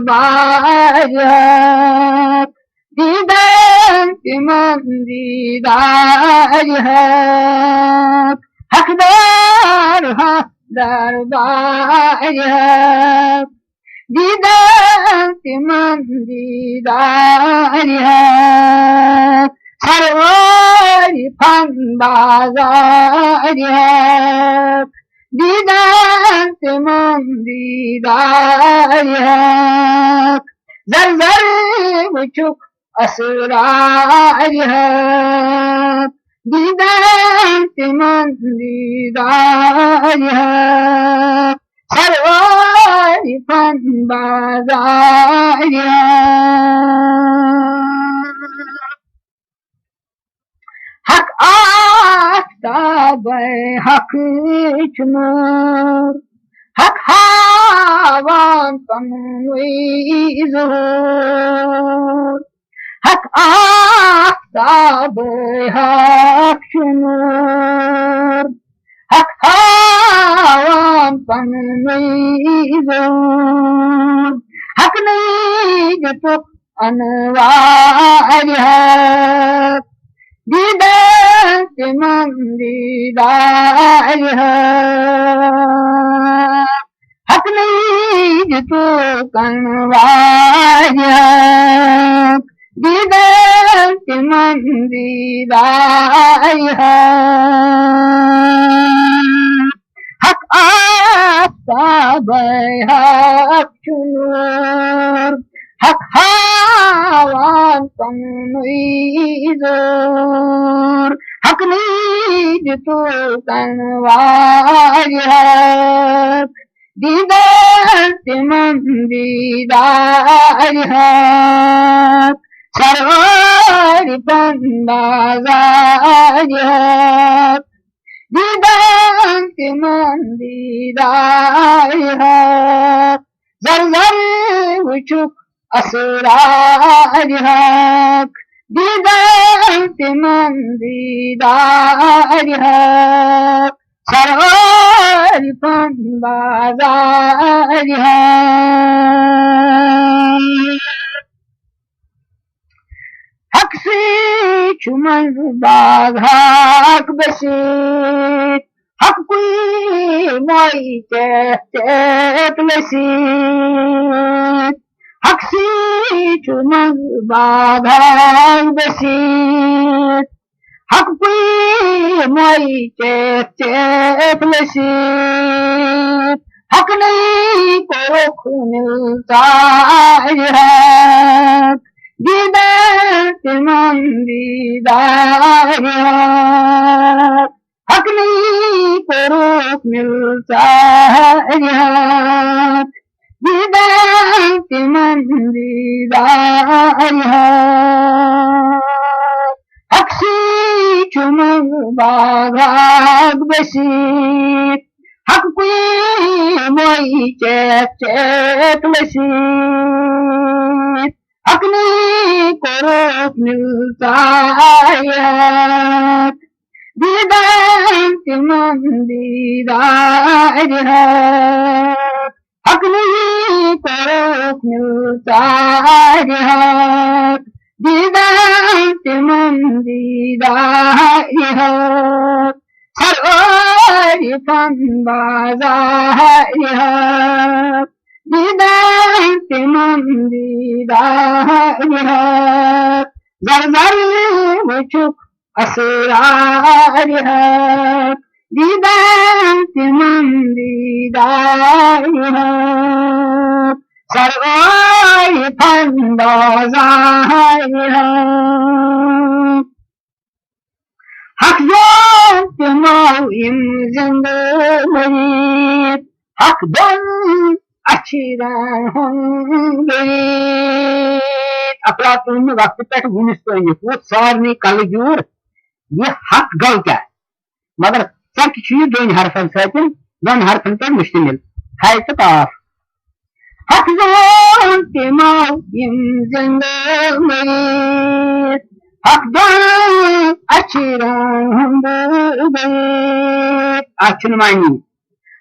bayak Didan timan didariyak Hakdar bayak Didan timan didariyak Sarvari pan bazariyak Didan timan didariyak Zar uçuk asırariyak Didan timan didariyak Sarvari आरिफन बाजारिया हक आफ्ताब हक चुनूर हक हावान पनुई ज़हूर हक आफ्ताब हक चुनूर हक हावान पनुई ज़हूर हक नहीं तो अनवार हक दीदार मन दीदार हक नहीं तो कनवार दीदार मन दीदार हक आफ्ताब हक चुनूर हक हावान पनुई ज़हूर हक नीज तो कनवार हक दीदार मन दीदार हक सरवार बाजार हक दीदार मन दीदार हक जर जर वुचुक असरार हक दीदार मन दीदार हक सरवार बाजार हक से चुमन बाग हक बसीत हक कोई मोई लसीत हक से चुमन बाग हक बसीत हक कोई मोई लसीत हक नहीं को मिलता हक दीदार मन दीदार हक नहीं को मिलता हक दीदार मन दीदार हक से चुमन बाग बसीत हक कोई मोई लसीत हक नहीं को मिलता हक दीदार मन दीदार हक नहीं को मिलता हक दीदार मन दीदार सरवार बाजार हक दीदार मन दीदार जर जर वुचुक असरार हक दीदार मन दीदार सरवार बाजार हक जात मौइम जिंदगी हक दम अच्छी होंगे अफलातून में वक्त पे वुनिस तो वो सारनी कल जूर ये हक गल क्या मगर सब चीज दोन हरफन सतन दोन हरफन पर मुश्तमिल है तो काफ हक जात मौइम जिंदगी हक दम अच्छी होंगे अच्छी मानी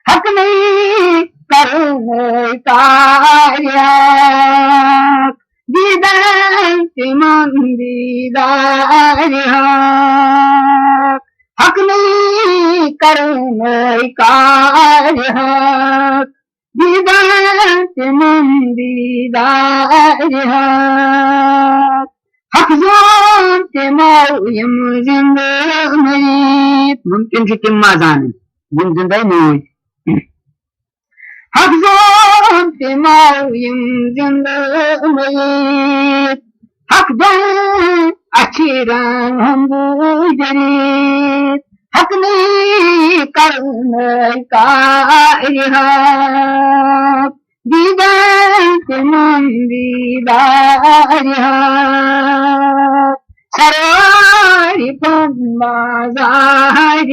हक नहीं करने कार्य दीदार मन दीदार हक नहीं करने कार्य दीदार मन दीदार हक जात मौइम जिंदगी मुमकिन तिम मा जान यम जिंदगी मौज हक जात मौइम जिंदगी हक दम अच्छी रंग हक ने करने कार्य दीदार मन दीदार सरवारी पन बाजार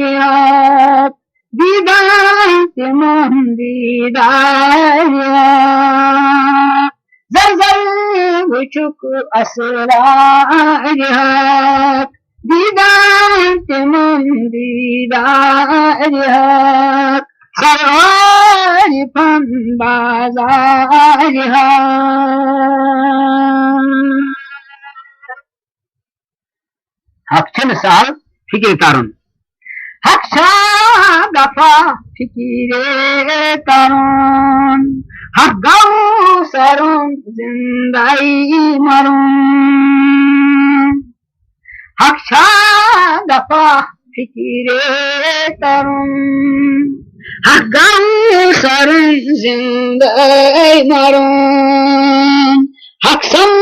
दीदार मन दीदार जर जर वुचुक असरार दीदार मन दीदार सरवारी पन बाजार हक साल फिक्र करुन हक दफा फिक्रे करुन हक गौ सरुन जिंदाई मरुन हक दफा फिक्रे करुन हक गौ सरुन जिंदाई मरुन हक सम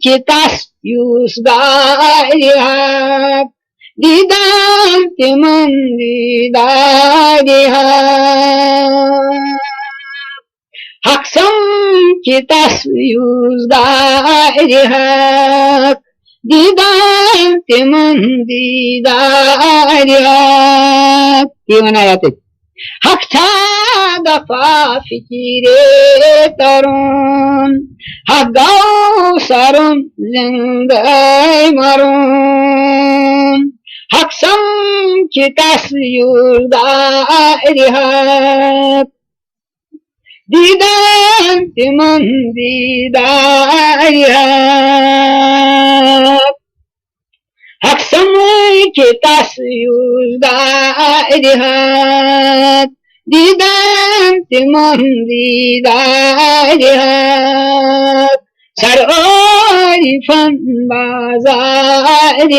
कितास Yus Dariha Didante Mandi Dariha Haksam Kitas Yus Dariha Didante Mandi Dariha Gimana ayat itu? Hak dafa fikire tarun hak gau sarun zindai marun hak sam kitas yurdarihat didan timan didarihat hak sam kitas yurdarihat दीदार तिमन दीदार सरवारी fun बाजार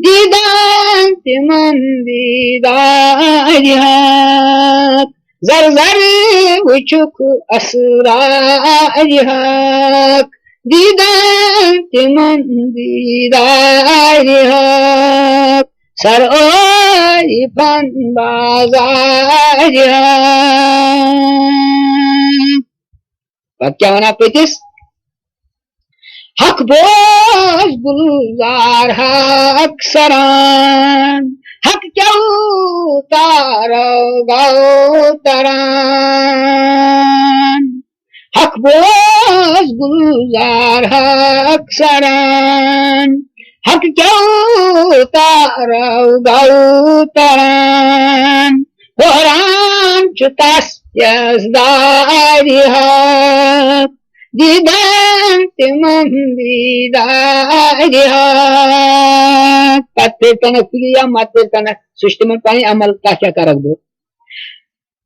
दीदार तिमन दीदार जर जर वुचुक असरार दीदार तिमन दीदार सरवारी fun बाजार क्या होना पेटिस हक बोझ गुलजार हक सरान हक क्या तारो गौ तरान हक बोझ गुलजार हक सरान हक क्यों तारव गौतरान होरान चुतास यजदारी हक दीदार तिमन दीदारी हक पत्ते तनक या माते तनक सृष्टि में पानी अमल का क्या करक दो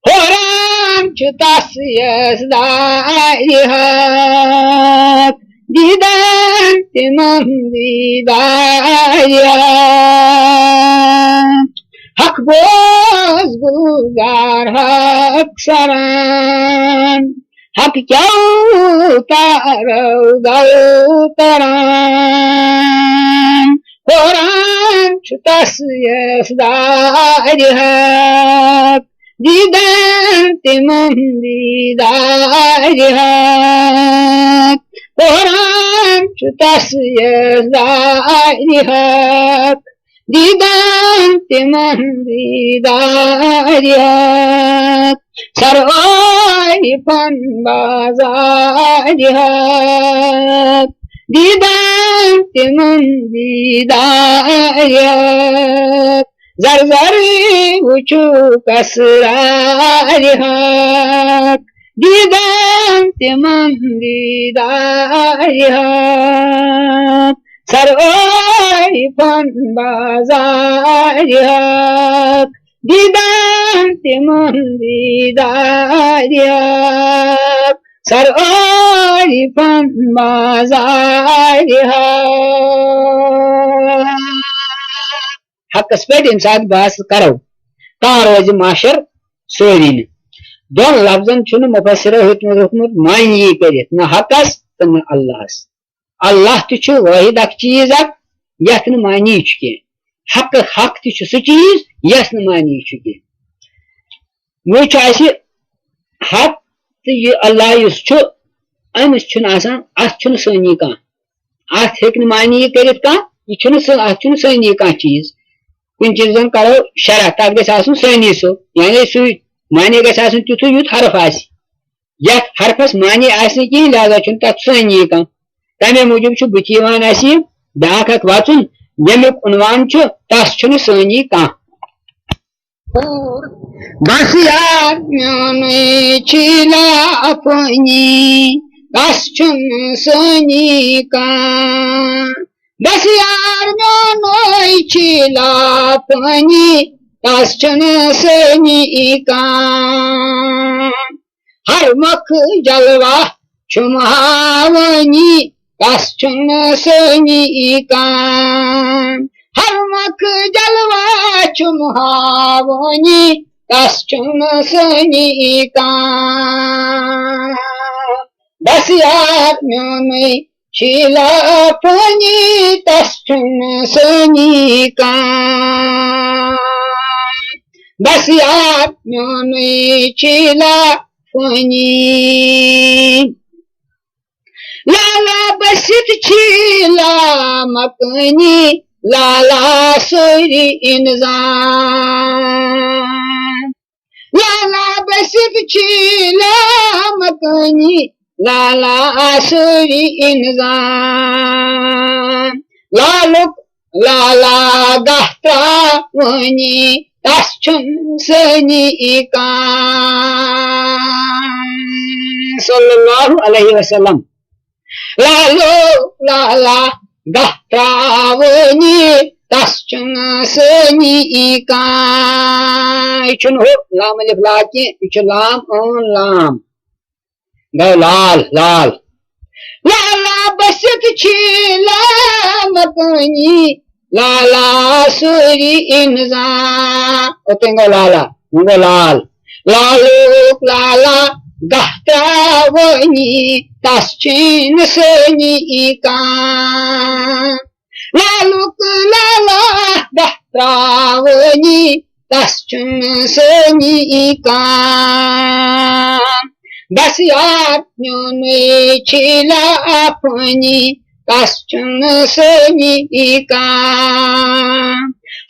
होरान चुतास यजदारी हक दीदार तिमन दीदार हक बोझ गुलजार हक सरान हक क्यों तारव गौतरान होरान चुतास यजदार हक दीदार तिमन दीदार हक होरान चुतास यजदार हक दीदार तिमन दीदार हक सरवारी फन बाजार हक दीदार तिमन दीदार हक जर जर वुचुक असरार हक दीदार तिमन दीदार हक सरवारी फन बाजार हक दीदार तिमन दीदार हक सरवारी फन बाजार हकस पे इंसान बास करो कहाँ रोज माशर सोरी ने दोन लफ्जन चुन मुफस्सिर हुकमत मानी करित न हकस तो न अल्लाहस अल्लाह तो वाहिद अख चीज अख यथ न मानी के हक हक ती सह चीज यस न मानी वो हक तो यह अल्लाह अमिस अत सनी कह अत हे मानी कर यह सनी कह चीज कुन चीज करो शरह तथ गि सनी सो यानी सु मानी गु तुथ युत हरफ आ हरफस मानी कहें लिहाजा तथ सनी कह तमे मूजूब बुत ब्याख वचन यमुक उनवान तस सनी कह बस यार म्योने छिला अपनी तस सनी कह बस यार म्योने छिला अपनी तस सनी कह हर मख जलवा छुमहावनी तस सनी कह हर मख जलवा छुमहावनी तस सनी कह बस यार म्योने छिला अपनी तस सनी कह बस यार म्योने छिला अपनी लाला बसित छिला मकनी लाला सोरी इंजाम लाला बसित छिला मकनी लाला सोरी इंजाम लालुक लाला गहता वनी तस सनी कह सल्लल्लाहु अलैहि वसल्लम लालो लाला गहतावनी तस सनी कह लाम अलिफ ला यह लाम लाम गो लाल लाल लाला बसित छिला मकनी लाला सूरी इंजाम गो लाला गो लाल लालू लाला गहतावनी तस सनी कह लालुक लाला गहतावनी तस सनी कह बस यार म्योने छिला अपनी तस सनी कह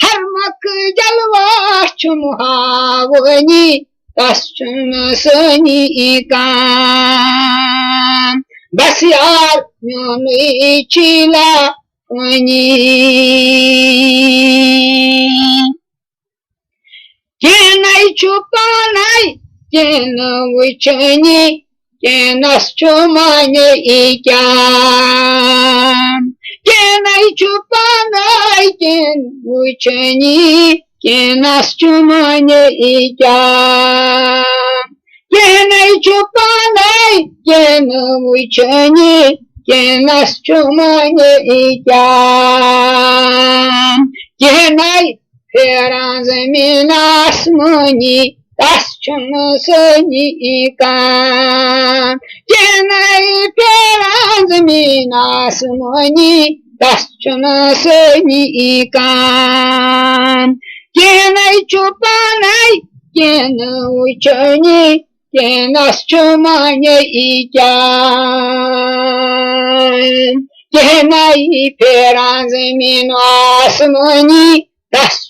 हर मख जलवा छुमहावनी तस सनी कह बस यार म्योने छिला अपनी के छुपानाई के वुचनी के नमाने क्या के छुपानाई के वुचनी के नमाने क्या के छुपानाई के वुचनी के नमाने क्या के नहीं फेरा जमीन आसमानी तस सनी कह के नहीं फेरा जमीन आसमानी तस सनी कह के नहीं छुपानाई के वुचनी के नमाने क्या के नहीं फेरा जमीन आसमानी तस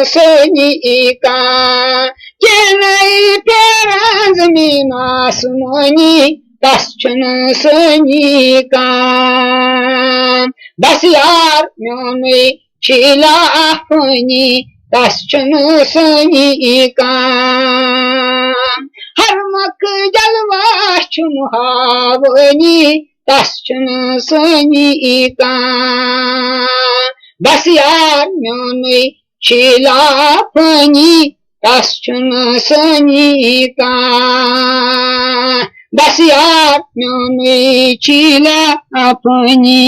सनी कह के नहीं फेरा जमीन आसमानी तस सनी कह बस यार म्योने छिला अपनी तस सनी कह हर मख जलवा छुमहावनी तस सनी कह बस यार म्योने छिला अपनी तस सनी कह बस यार म्योने छिला अपनी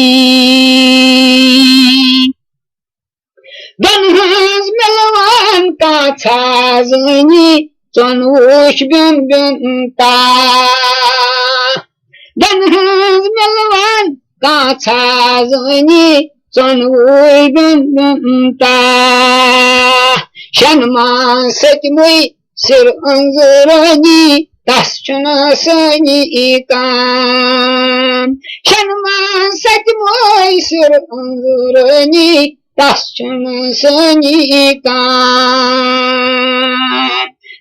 दनहज मिलवान का छाजनी चनवुश बिन बिन ता दनहज मिलवान का छाजनी Sonwui dun ta Shanman setmui sir anzurani Taschuna sani ikam Shanman setmui sir anzurani Taschuna sani ikam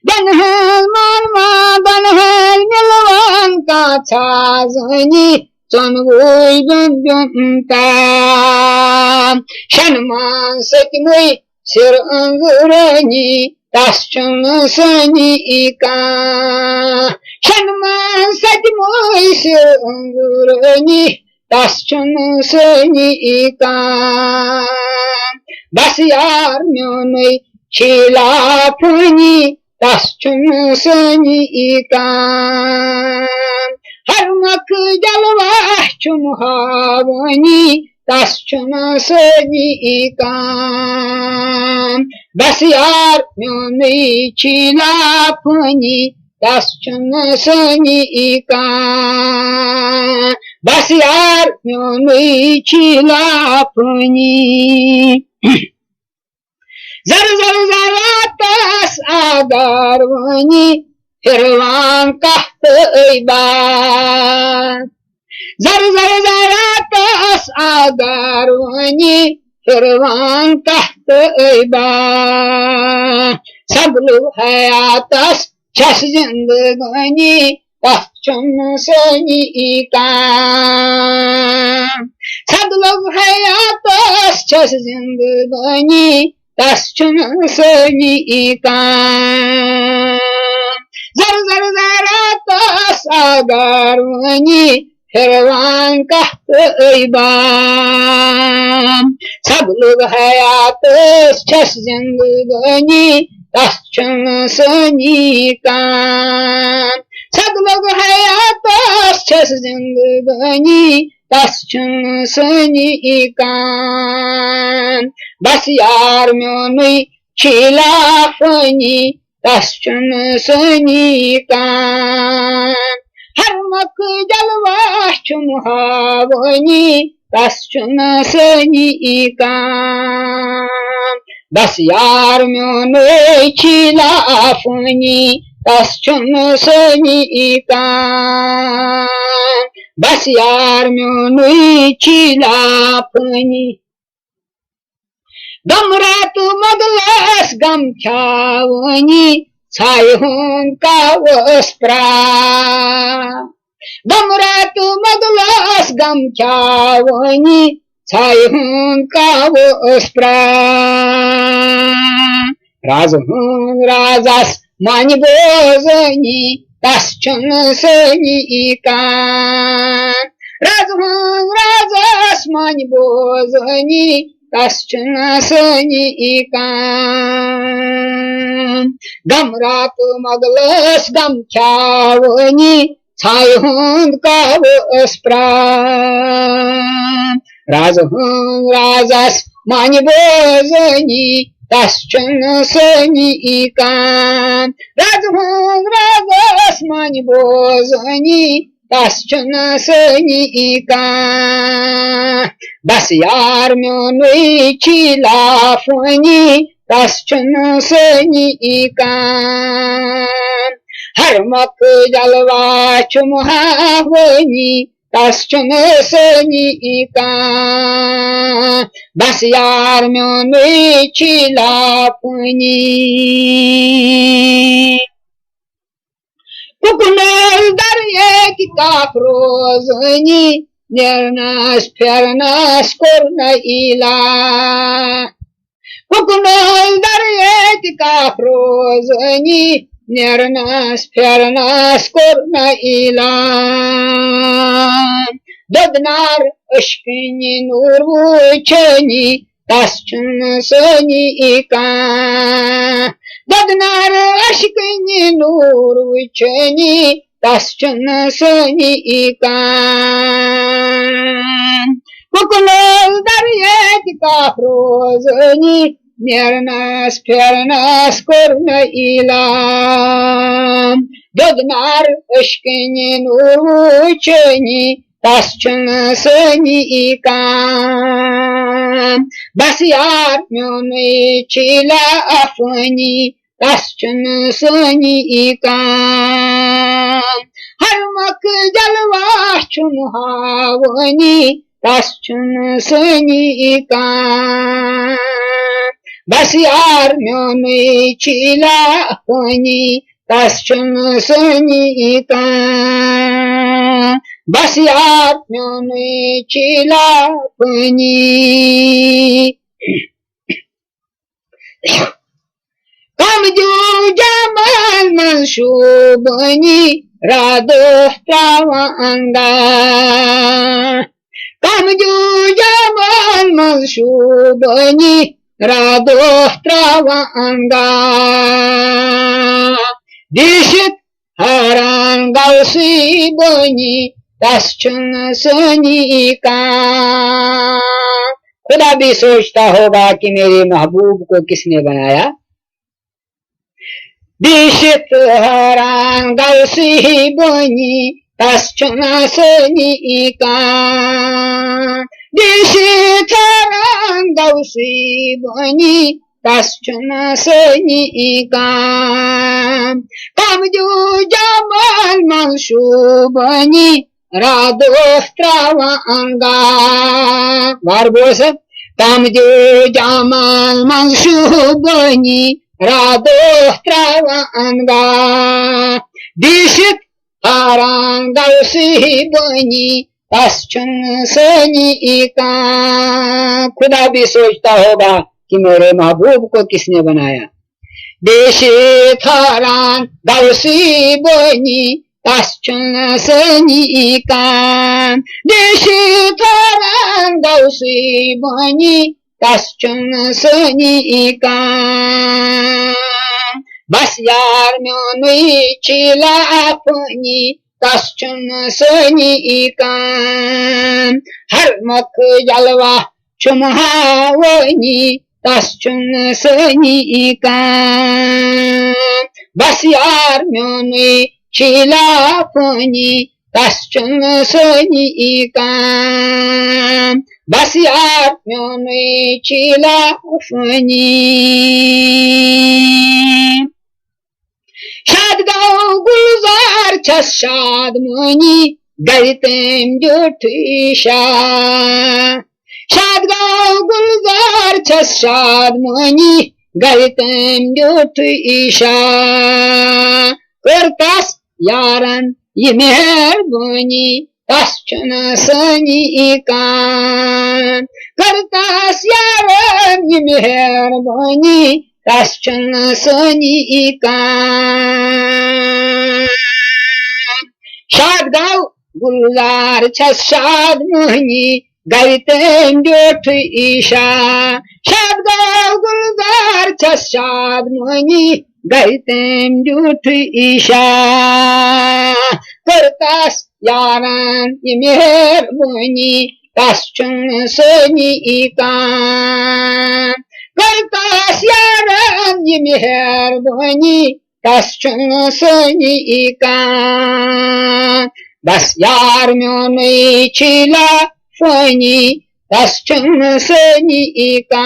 Danhal marma danhal milwan ka chazani Sonwui dun ta Shanman setmui sir anzurani Taschuna sani ikam Shanman setmui sir anzurani Taschuna sani ikam Basyar myonui chilapuni Taschuna sani ikam Harmak jalvah chumhavani Taschuna sani ikam Basyar myonui chilapuni Taschuna sani ikam Basyar myonui chilapuni Zar zar zaratas agarvani Hirvan kahtayba Zar zar zaratas agarvani Hirvan kahtayba Sab log hayatas chas zindagani Taschuna sani ikam Sab log hayatas chas zindagani Taschuna sani ikam Zar zar zaratas agarvani Hirvan kahtayba Sab log hayatas chas zindagani Taschuna sani ikam Sab log hayatas chas zindagani Taschuna sani ikam Basyar myonui chilapuni Taschuna sani ikam Harmak jalvah chumhavani Taschuna sani ikam Basyar myonui chilapuni Taschuna sani ikam Basyar myonui chilapuni Gamratu maglas gam khavani Chayhun ka waspra Gamratu maglas gam khavani Chayhun ka waspra Razhun rajas mani bozani Taschuna sani ikam Razhun rajas mani bozani Taschuna sani ikam Gamratu maglas gam khavani Chayhun ka waspra Razhun rajas mani bozani Taschuna sani ikam Razhun rajas mani bozani Taschuna sani ikam Basyar myonui chilapuni Taschuna sani ikam Harmak jalvah chumhavani Taschuna sani ikam Basyar myonui chilapuni Puknel daryeki kaprozani Nernas pernas korna ila Puknel daryeki kaprozani Nernas pernas korna ila Dadnar aşkini nur vuçeni Taschuna sani ikam Dadnar aşkini nur vuçeni Taschuna sani ikam Puknel daryeki kaprozani Nernas pernas korna ila Dadnar aşkini nur vuçeni Taschuna sani ikam बस यार म्योने चिला अफनी तस्चन सनी काम हर मक जलवा चुन हावनी तस्चन सनी काम बस यार म्योने चिला अफनी तस्चन सनी काम बस यार म्योने चिला अफनी कमजो जमाल मंशूबनी रादो त्रावंगा कमजो जमाल मंशूबनी रादो त्रावंगा दिशत हरान गौसी बनी तस्चन सनी का खुदा भी सोचता होगा कि मेरे महबूब को किसने बनाया दिशत हरान गौसी बनी तस्चन सनी का दिशत हरान गौसी बनी तस्चन सनी का कमजो जमाल मंशूबनी रादो त्रावंगा बार बोल सब कमजो जमाल मंशूबनी रादो त्रावंगा दिशत हरान गौसी बनी तस्चन सनी का खुदा भी सोचता होगा कि मेरे महबूब को किसने बनाया दिशत हरान गौसी बनी तस्चन सनी का दिशत हरान गौसी बनी तस्चन सनी का बस यार म्योने चिला अपनी तस्चन सनी का हर मक जलवा चुमहावनी तस्चन सनी का बस यार म्योने चिला अपनी तस्चन सनी का बस यार म्योने चिला अपनी शादगाव गुलजार छाद मोनी गलतेम जोठीशा शादगाव गुलजार छाद मोनी गलतेम जोठीशा करतास यारन ये मेहरबानी तस्चन सनी का करतास यारन ये मेहरबानी तस्चन सनी का शादगाव गुलजार छाद मोहनी गलतेम जोठ ईशा शादगाव गुलजार छाद मोहनी गलतेम जोठ ईशा करतास यारन ये मेहरबानी तस्चन सनी का करतास यारन ये मेहरबानी तस्चन सनी का बस यार म्योने चिला फनी तस्चन सनी का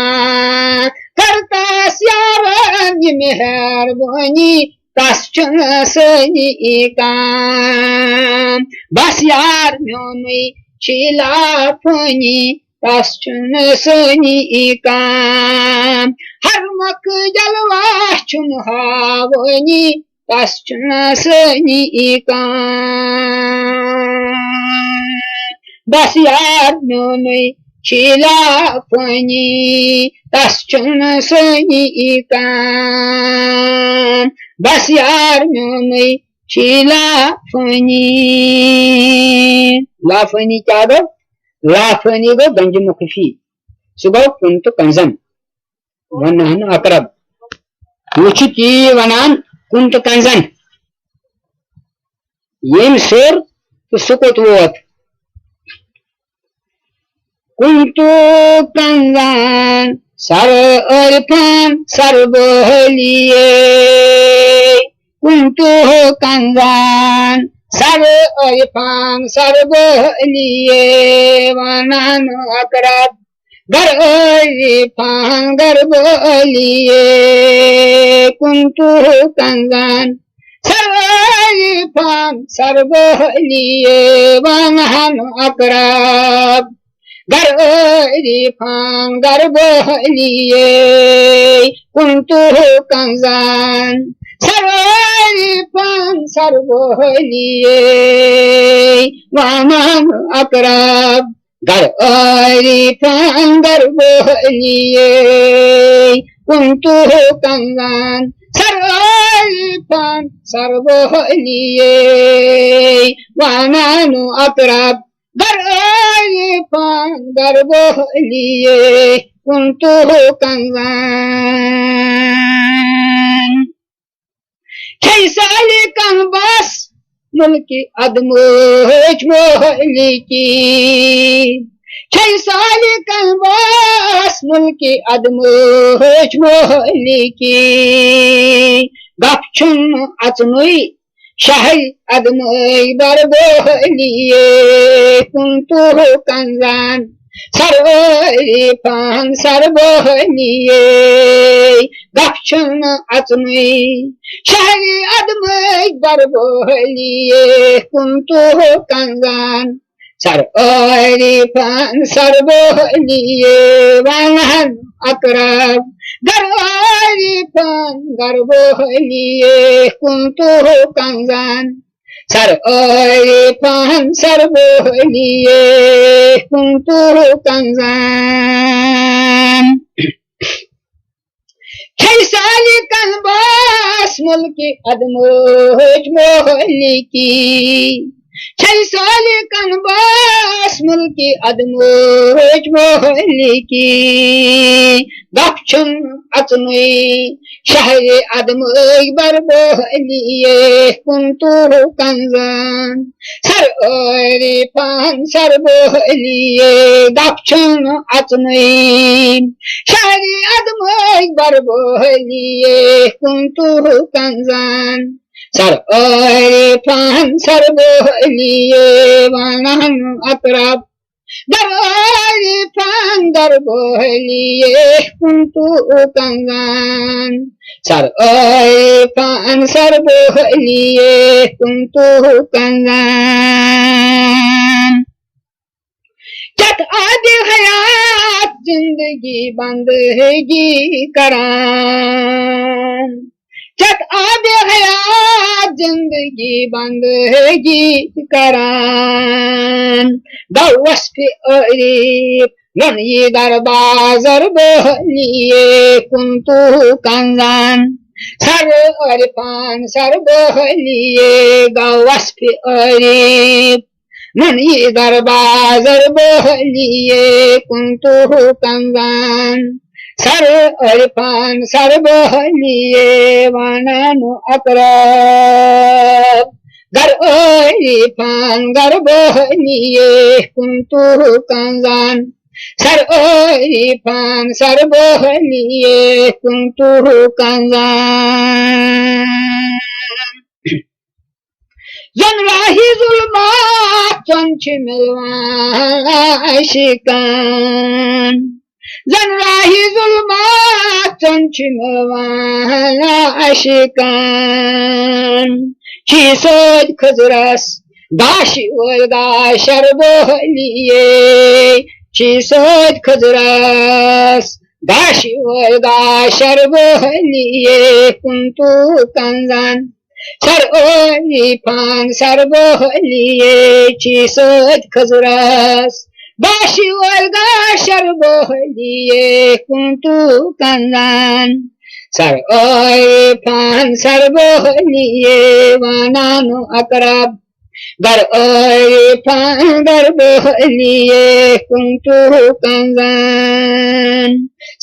करतास यारन ये मेहरबानी तस्चन सनी का बस यार म्योने चिला फनी तस्चन सनी का हर मक जलवा चुन हावनी तस्चन सनी का बस यार म्योने चिला फनी तस्चन सनी का बस यार म्योने चिला फनी लाफनी क्या गो लाफनी गो गंजमुखी सुबह कुंत कंजम वनहन अकरब उचिती वनान कुंत कंजन येम सोर सुकुत वोत कुंतु कंजन सर अर्पण सर्वलिए कुंतु कंजन सर अर्पण सर्वलिए वनहन अकरब Garifan garboliye kuntu kanzan sarifan sarboliye vanhan akrab Garifan garboliye kuntu kanzan sarifan sarboliye vanhan akrab Garifan garboliye kuntu kanzan sarifan sarboliye vananu akrab Garifan garboliye kuntu kanzan Kaysali kanbas mulki admuj mulki Kaysali kanbas mulki admuj mulki Gapçun atnuy Şahi admıy barboliye kuntu kanzan sarifan sarboliye Gapçın atmıy Şahi admıy barboliye kuntu kanzan sarifan sarboliye vanhan akrab Garifan garboliye kuntu kanzan sarifan sarboliye kuntu kanzan Kaysali kanbas mulki admuj mulki Kaysali kanbas mulki admuj mulki Gapçın atnuy şehri admıy barboliye kuntu kanzan sarifan sarboliye Gapçın atnuy şehri admıy barboliye kuntu kanzan sarifan sarboliye vanhan akrab Garifan garboliye kuntu kanzan sarifan sarboliye kuntu kanzan Cat adi hayat zindagi bandagi karan Cat adi hayat zindagi bandagi karan Davas pi arif non yidar bazar boliye kuntu kanzan sarifan sarboliye Davas pi arif non yidar bazar boliye kuntu kanzan sarifan sarboliye vananu akrab Garifan garboliye kuntu kanzan sarifan sarboliye kuntu kanzan Zanrahi zulmat çonçimilvan aşikan Zanrahi zulmat çonçimilvan aşikan Çisod kızras daşı olga şarboliye Çisod kızras daşı olga şarboliye kuntu kanzan sarifan sarboliye Çisod kızras daşı olga şarboliye kuntu kanzan sarifan sarboliye vananu akrab Garifan garboliye kuntu kanzan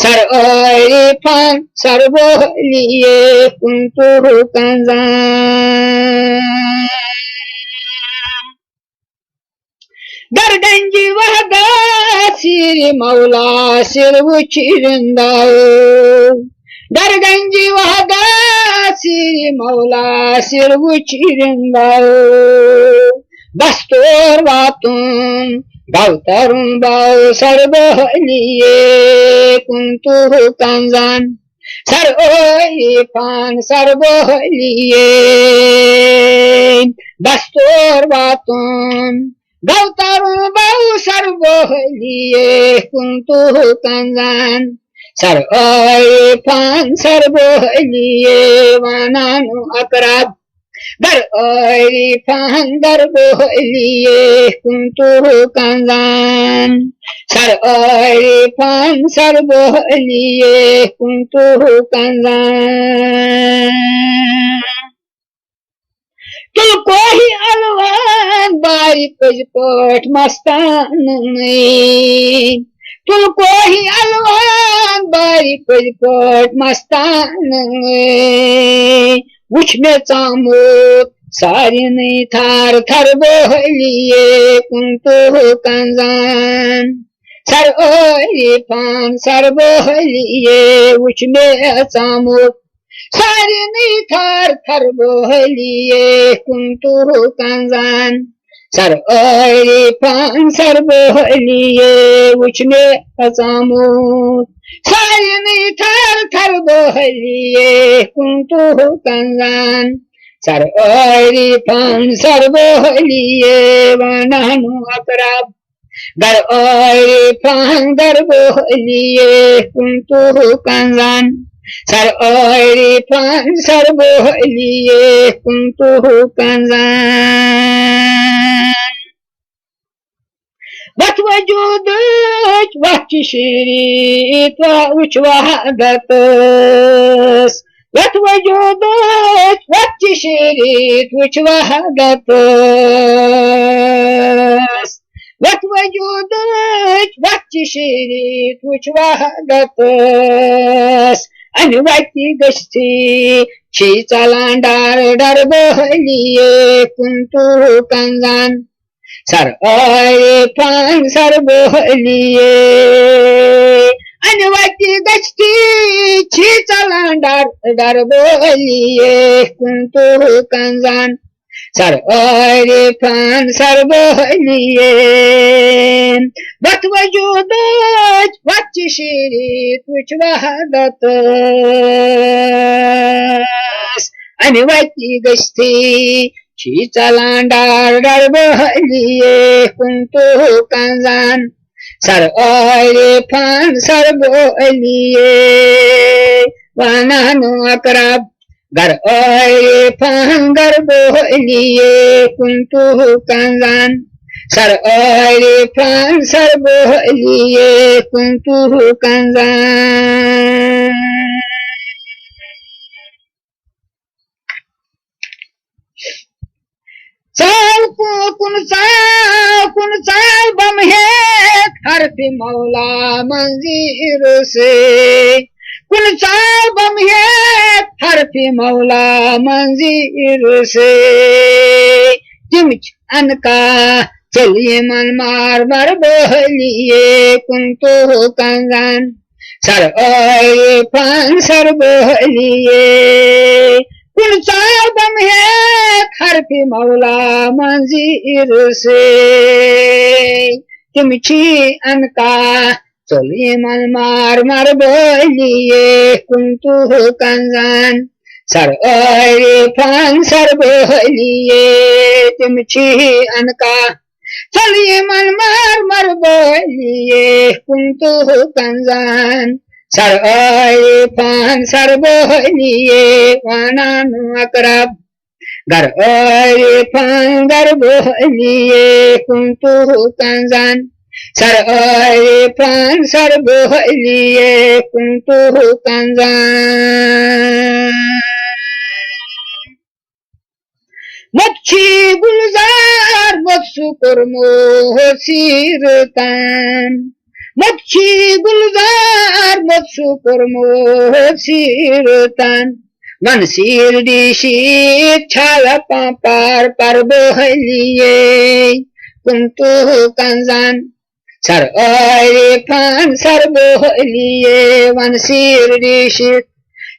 sarifan sarboliye kuntu kanzan Dardanji vahda siri mavla sir uçirindao Dardanji vahda siri mavla sir uçirindao बस्तोर वातुम गावतारुं बाव सर्वहलिये कुंतु कांजान सर्वोईफान सर्वहलिये बस्तोर वातुम गावतारुं बाव सर्वहलिये कुंतु कांजान सर्वोईफान सर्वहलिये वानानु अकराब dar oi pandar bohliye kuntu kanzan sar oi pan sar bohliye kuntu kanzan tu kohi alwan bari pajpot mastan nahi tu kohi alwan bari pajpot mastan nahi Which met amut sarini thar thar bohliye kuntu kanzan sar oi pan sar bohliye which met amut sarini thar thar bohliye kuntu kanzan sar oi pan sar bohliye which met amut sarini thar thar bohliye kuntu kanzan sar oi pan sar bohliye vananu akrab dar oi pan dar bohliye kuntu kanzan sar oi pan sar bohliye kuntu kanzan Wat vücuduk, wat şirit, uç vahadatus. Wat vücuduk, wat şirit, uç vahadatus. Wat vücuduk, wat şirit, uç vahadatus. Ani vati gasti, çi chalandar dar bohliye kuntu kanzan. Sar oi pan sar bohliye anvati gachti chi chalandar dar bohliye kuntu kanzan sar oi pan sar bohliye bat vücuduk vat şirit uç vahadatus anvati gachti Chi chalandar dar bohliye kuntu kanzan sar oi pan sar bohliye vananu akrab gar oi pan gar bohliye kuntu kanzan sar oi pan sar bohliye kuntu kanzan Sal kun sal bam hai harfi maula manzir se kun sal bam hai harfi maula manzir se jimch anka chaliye man mar mar bohliye kuntu kanzan sar oi pan sar bohliye kun sal bam hai harfi maula manzir se kimchi anka choli man mar mar bohliye kuntu kanzan sar oi pan sar bohliye kimchi anka choli man mar mar bohliye kuntu kanzan sar oi pan sar bohliye vananu akrab gar oi pan gar bohliye kuntu kanzan sar oi pan sar bohliye kuntu kanzan Mokchi gulzar moksu kurmo sirtan Mokchi gulzar moksu kurmo sirtan Mansir dişit çala papar par bohliye kuntu kanzan sar oi pan sar bohliye mansir dişit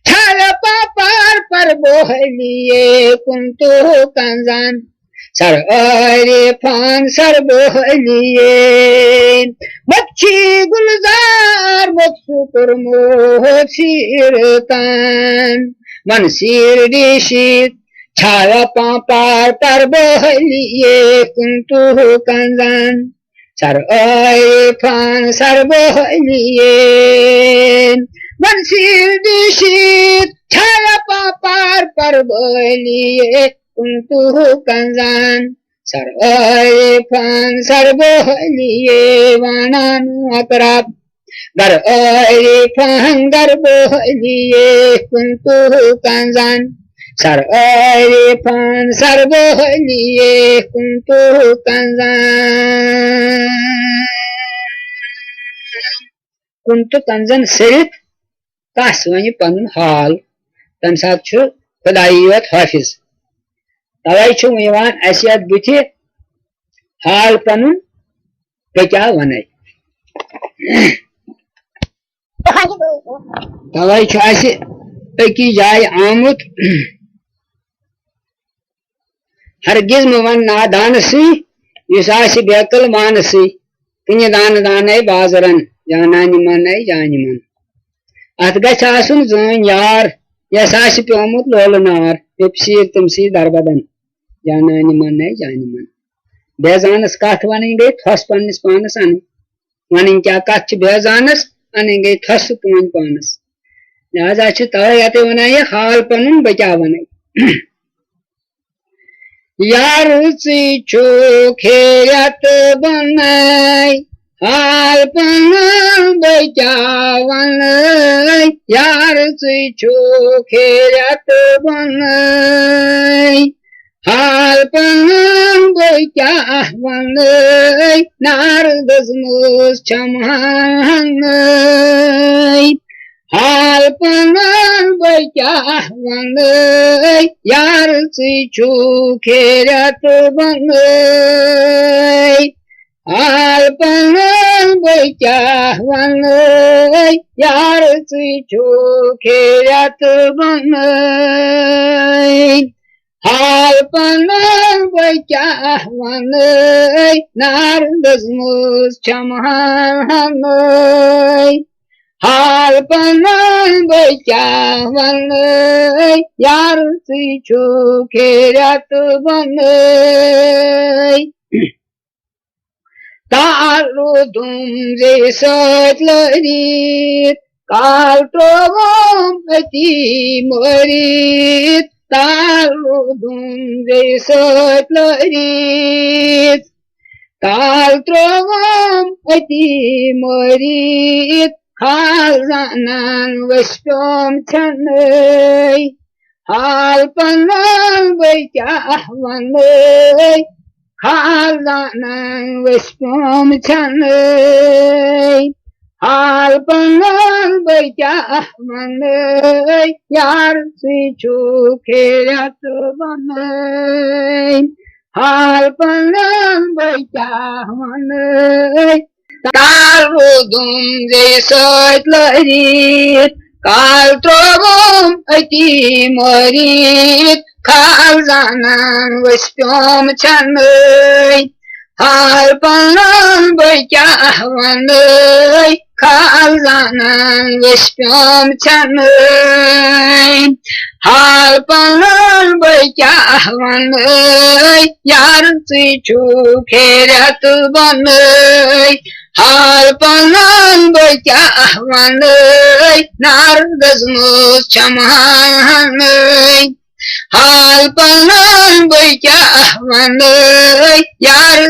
çala papar par bohliye kuntu kanzan sir आरे फान sir बोलिए बच्ची गुलजार बच्चुकर मोह सिरतान मन सिर दिशित छाया पापार पर बोलिए कुंतु कंजन sir आरे फान सर बोलिए मन सिर दिशित छाया पापार पर बोलिए कुंतु कंजन सर आरे फान सर बोलिए वाणानु अपराध गर आरे फान गर बोलिए कुंतु कंजन सर आरे फान सर बोलिए कुंतु कंजन कुंतु कंजन सिर्फ कस वन पन हाल तम सात खुदाई योत हाफिज तवे बुथ हाल पन क्या वन तवे अकी जाय आमुत हरगिज वन नादान सी बेकल मान सी कन दान दान बाजरन जाना मन जान मन अत गन जन यार यस प्योमुत लोल नार शीर तुम सी दरबदन जाना मन जान मन बेजानस कथ वन गई थस पन्नस पानस अन वन क्या कथ बेजानस अन गई थस तुम पानस लिहाजा तवे ये वन हाल पन क्या वन यार खेत बन हाल पन क्या वन यार खेत बन हाल पन क्या वन नार दसमुस छमान हाल पन क्या वन यार खेत बन हाल पन क्या वन यार खेत बन हाल पन क्या वन नार दसमुस छमान हाल पन क्या वन यार खेत बन तालु तुम जे सतलरीत काल त्रोगम अति मरीत तालु तुम जे सतलरीत काल त्रोगम अति मरीत हाल जानान वस्पम छनई हाल पन क्या वन हाल जानान वस्पम छनई हाल पन क्या वन यार खेत बन हाल पन क्या वन तालु तुम जे सतलरीत काल त्रोगम अति मरीत हाल जानान वस्पम छनई हाल पन क्या वन हाल जानान वस्पम छनई हाल पन क्या वन यार खेत बन हाल पन क्या वन नार दसमुस छमान हाल पन क्या वन यार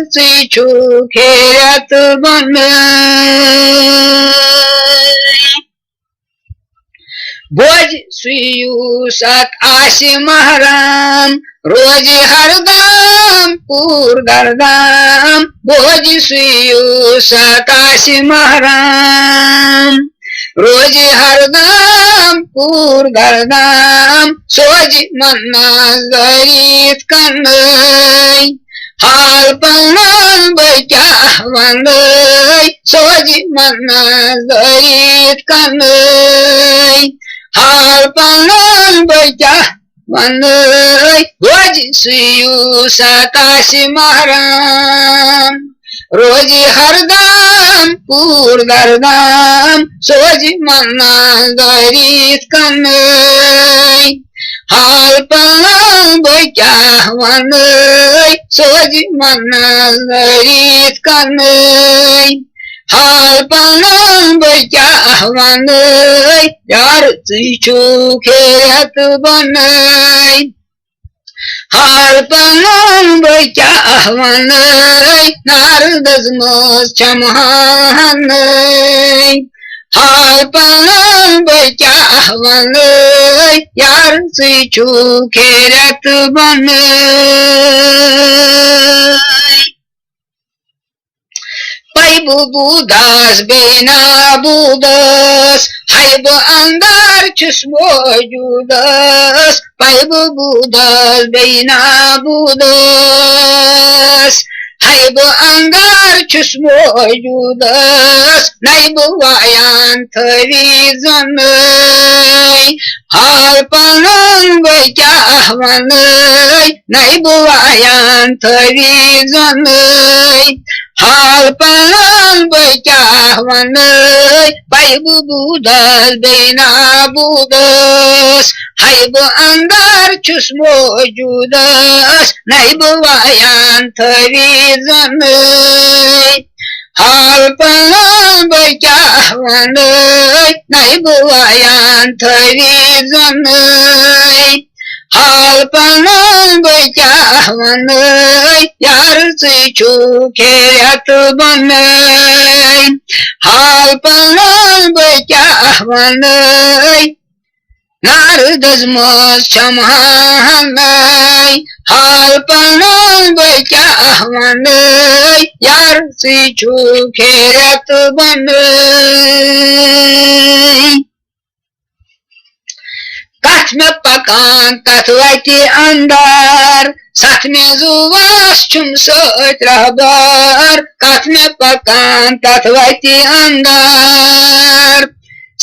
खेत बन बोझ सुयु सत आशि महराम रोज हरदम पूर गर्दाम बोझ सुयु सत आशि महराम रोज हरदम पूर गर्दाम सोज मन्ना गरीत कन्नई हाल पन क्या वन सोज मन्ना गरीत कन्नई हाल पन क्या वंदय रोज सुयु सतासी महराम रोजी हरदम पूर दरदम सोजी मन्ना दरीत कन्नय हाल पलंग बचा वंदय सोजी मन्ना दरीत कन्नय हाल पलंग बचा वंदय यार तुझू खेत बनय हाल पलंग बचा वंदय नारदज मस चमहानय हाल पलंग बचा वंदय यार तुझू खेत बनय Paibu budas bena budas Haibu andar chusmo judas Paibu budas bena budas Haibu andar chusmo judas Naibu wayan thavi zanay Hal palang bacah wanay Naibu wayan thavi zanay हाल पलंग बचा वंदय पाइबु बुदस बेना बुदस हाइबु अंदर चुस्मो जुदस नाइबु वायान थरी जनय हाल पलंग बचा वंदय नाइबु वायान थरी जनय हाल पलंग बचा वंदय यार तुझू खेत बनय हाल पलंग बचा वंदय नारदज मस चमहानय हाल पलंग बचा वंदय यार तुझू खेत बनय कथ में पकान तथ वती अंदर साथ में जुवास चुम सोच रहबर कथ में पकान तथ वती अंदर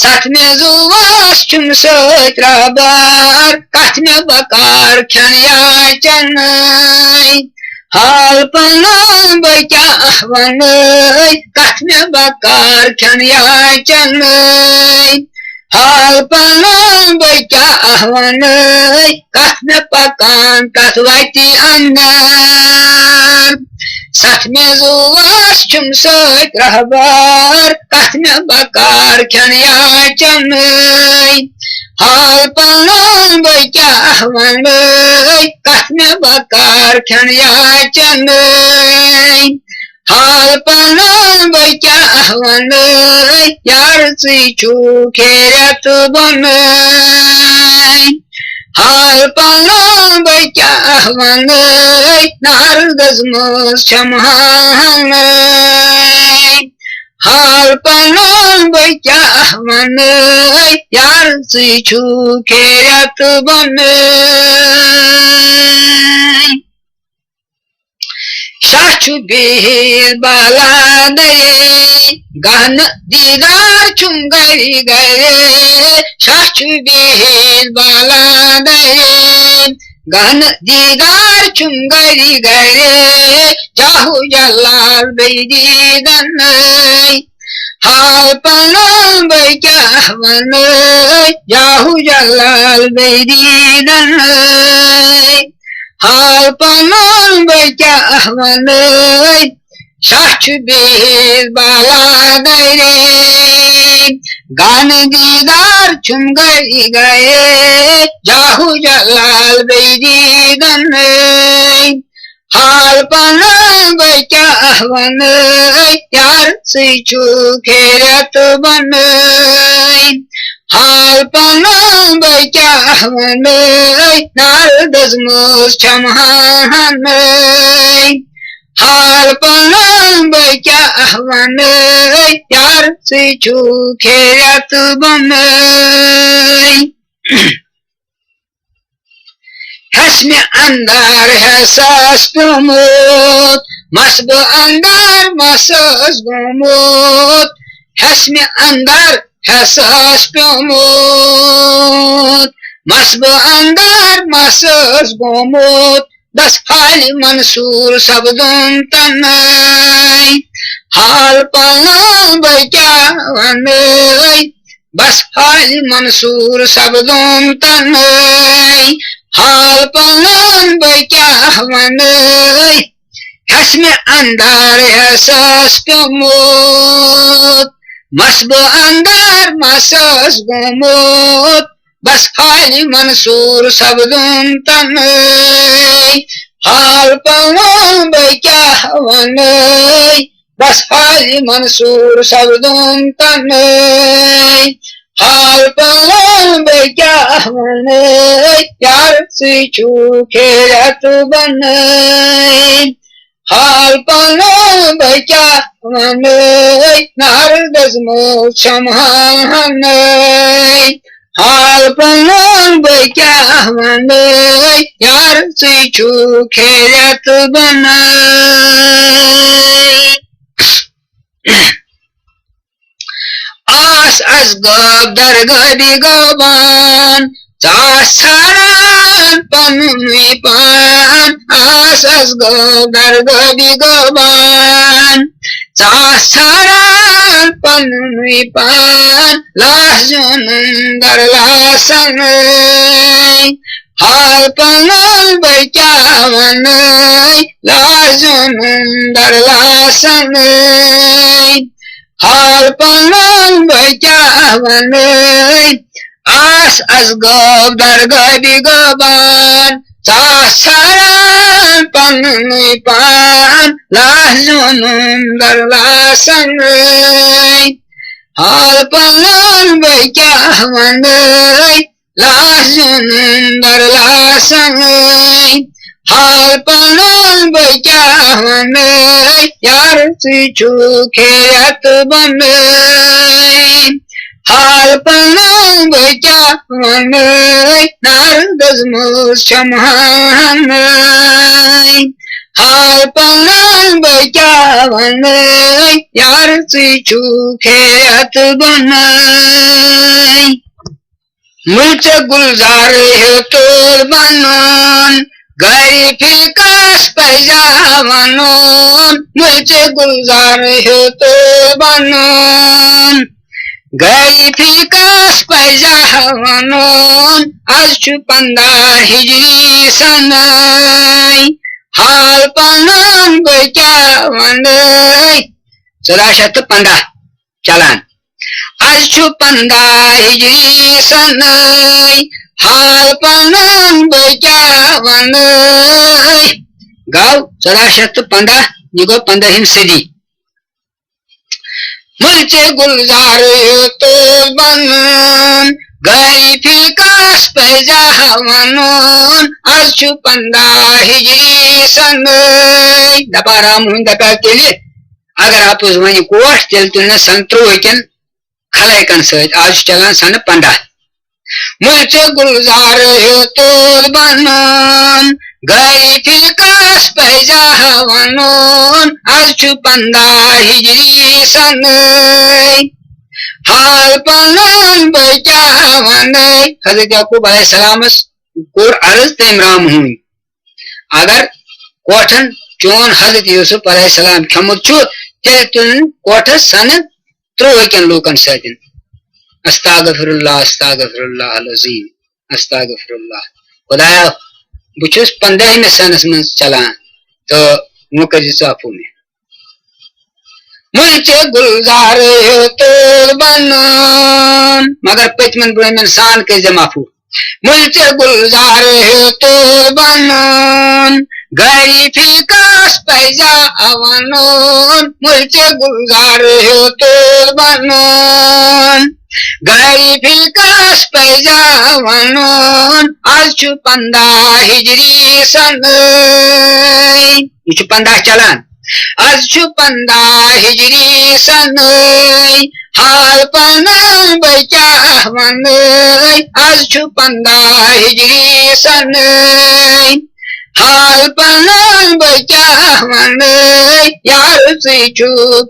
साथ में जुवास चुम सोच रहबर कथ में बकार खनिया चनय हाल पलंग बचा वंदय कथ में बकार खनिया चनय हाल पलंग बचा वंदय कथ में पकान तथ वती अंदर साथ में जुवास चुम सोच रहबर कथ में बकार खनिया चनय हाल पलंग बचा वंदय कथ में बकार खनिया चनय हाल पलंग बचा वंदय यार तुझू खेत बनय हाल पलंग बचा वंदय नारदज मस चमहानय हाल पलंग बचा वंदय यार तुझू खेत बनय शाचु बेल बाला दये गान दीदार चुंगरी गए शाचु बेल बाला दये गान दीदार चुंगरी गए जाहु जलाल बेदी दनय हाल पलंग बचा वंदय जाहु जलाल बेदी दनय हाल पलंग बचा वंदय शाचु बेल बाला दये गान दीदार चुंगरी गए जाहु जलाल बेदी दनय हाल पलंग बचा वंदय यार तुझू खेत बनय हाल पलंग बचा वंदय नारदज मस चमहानय हाल पलंग बचा वंदय यार तुझू खेत बनय हस्म अंदर है सास प्रमोद मस्ब अंदर मसस गुमोद हस्म अंदर है सास प्रमोद मसब अंदर मसस गोमोत दस फाल मंसूर सब्दों तनाई हाल पलन बचा वनई बस फाल मंसूर सब्दों तनाई हाल पलन बचा वनई हस्म अंदर हसस गोमोत मसब अंदर मसस गोमोत बस फाल मंसूर सब्दों तनाई हाल पलन बचा वनई बस फाल मंसूर सब्दों तनाई हाल पलन बचा वनई यार से खेरत बनई हाल पलन बचा वनई नारदस मोक्ष क्षमानई हाल पलन बचा वनई यार से खेरत बनई आस अस गब दरगह बिगबान सासारान पनुई पान आस अस गब दरगह बिगबान सासारान पनुई पान लास जुनंदर लासनई हाल पलन बचा वनई लास जुनंदर लासनई हाल पलन बचा वनई आस अस गब दरगह बिगबान सासारान पनुई पान लास जुनंदर लासनई हाल पलन बचा वनई लास जुनंदर लासनई हाल पलन बचा वनई यार से खेरत बनई हाल पलन बचा वनई नारदस मोक्ष क्षमानई हाल पलन बचा वनई यार से खेरत बनई मुझ गुलजार हो तोर बनन गई फिकास पैजा वनन मुझ गुलजार हो तोर बनन गई फिकास पैजा वनन अशु पंदा हिजरी सनई हाल पलन बचा वनई 1415 चालान अशु पंदा हिजरी सनई हाल पलन बचा वनई गाव 1415 निगो 15 सदी मुझे गुलजार तो बनन गई फिकास पैजा वनन अशु पंदा हिजरी सनई दबारा मुन दबा के लिए अगर आप उस वनी कोट तेल संतरो वचन खलायकन सत आज चलान सन 15 मुझे गुलजार तो बनन गई फिकास पैजा वनन अशु पंदा हिजरी सनई हाल पलन बचा वनई हजरत याकूब अलैहिस्सलाम कोर अर्ज तेमराम हुई अगर कोठन चोन हजरत यूसुफ अलैहिस्सलाम खमुत छु ते तुन कोठ सन 3 लोकन सदिन अस्तगफिरुल्लाह अस्तगफिरुल्लाह अज़ीम अस्तगफिरुल्लाह खुदाया बुचुस 15 सनस में चला तो मुकजी साफू में मुझे गुलजार हो तो बनन मगर पचमन ब्रह्मन सान के जमाफू मुझे गुलजार हो तो बनन गई फिकास पैजा वनन मुझे गुलजार हो तो बनन गई फिकास पैजा वनन अशु पंदा हिजरी सनई ये 15 चलान अशु पंदा हिजरी सनई हाल पलन बचा वनई अशु पंदा हिजरी सनई हाल पलन बचा वनई यार से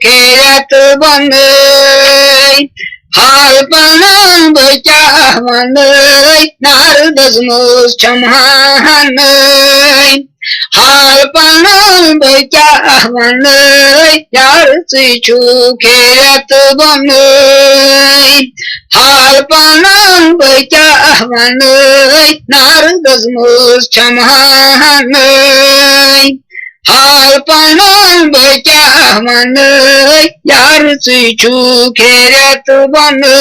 खेरत बनई हाल पनान बचावनै नारदस मुस छमानै हाल पनान बचावनै यार छु खेत बनै हाल पनान बचावनै नारदस मुस छमानै हाल पनान बचावनै यार छु खेत बनै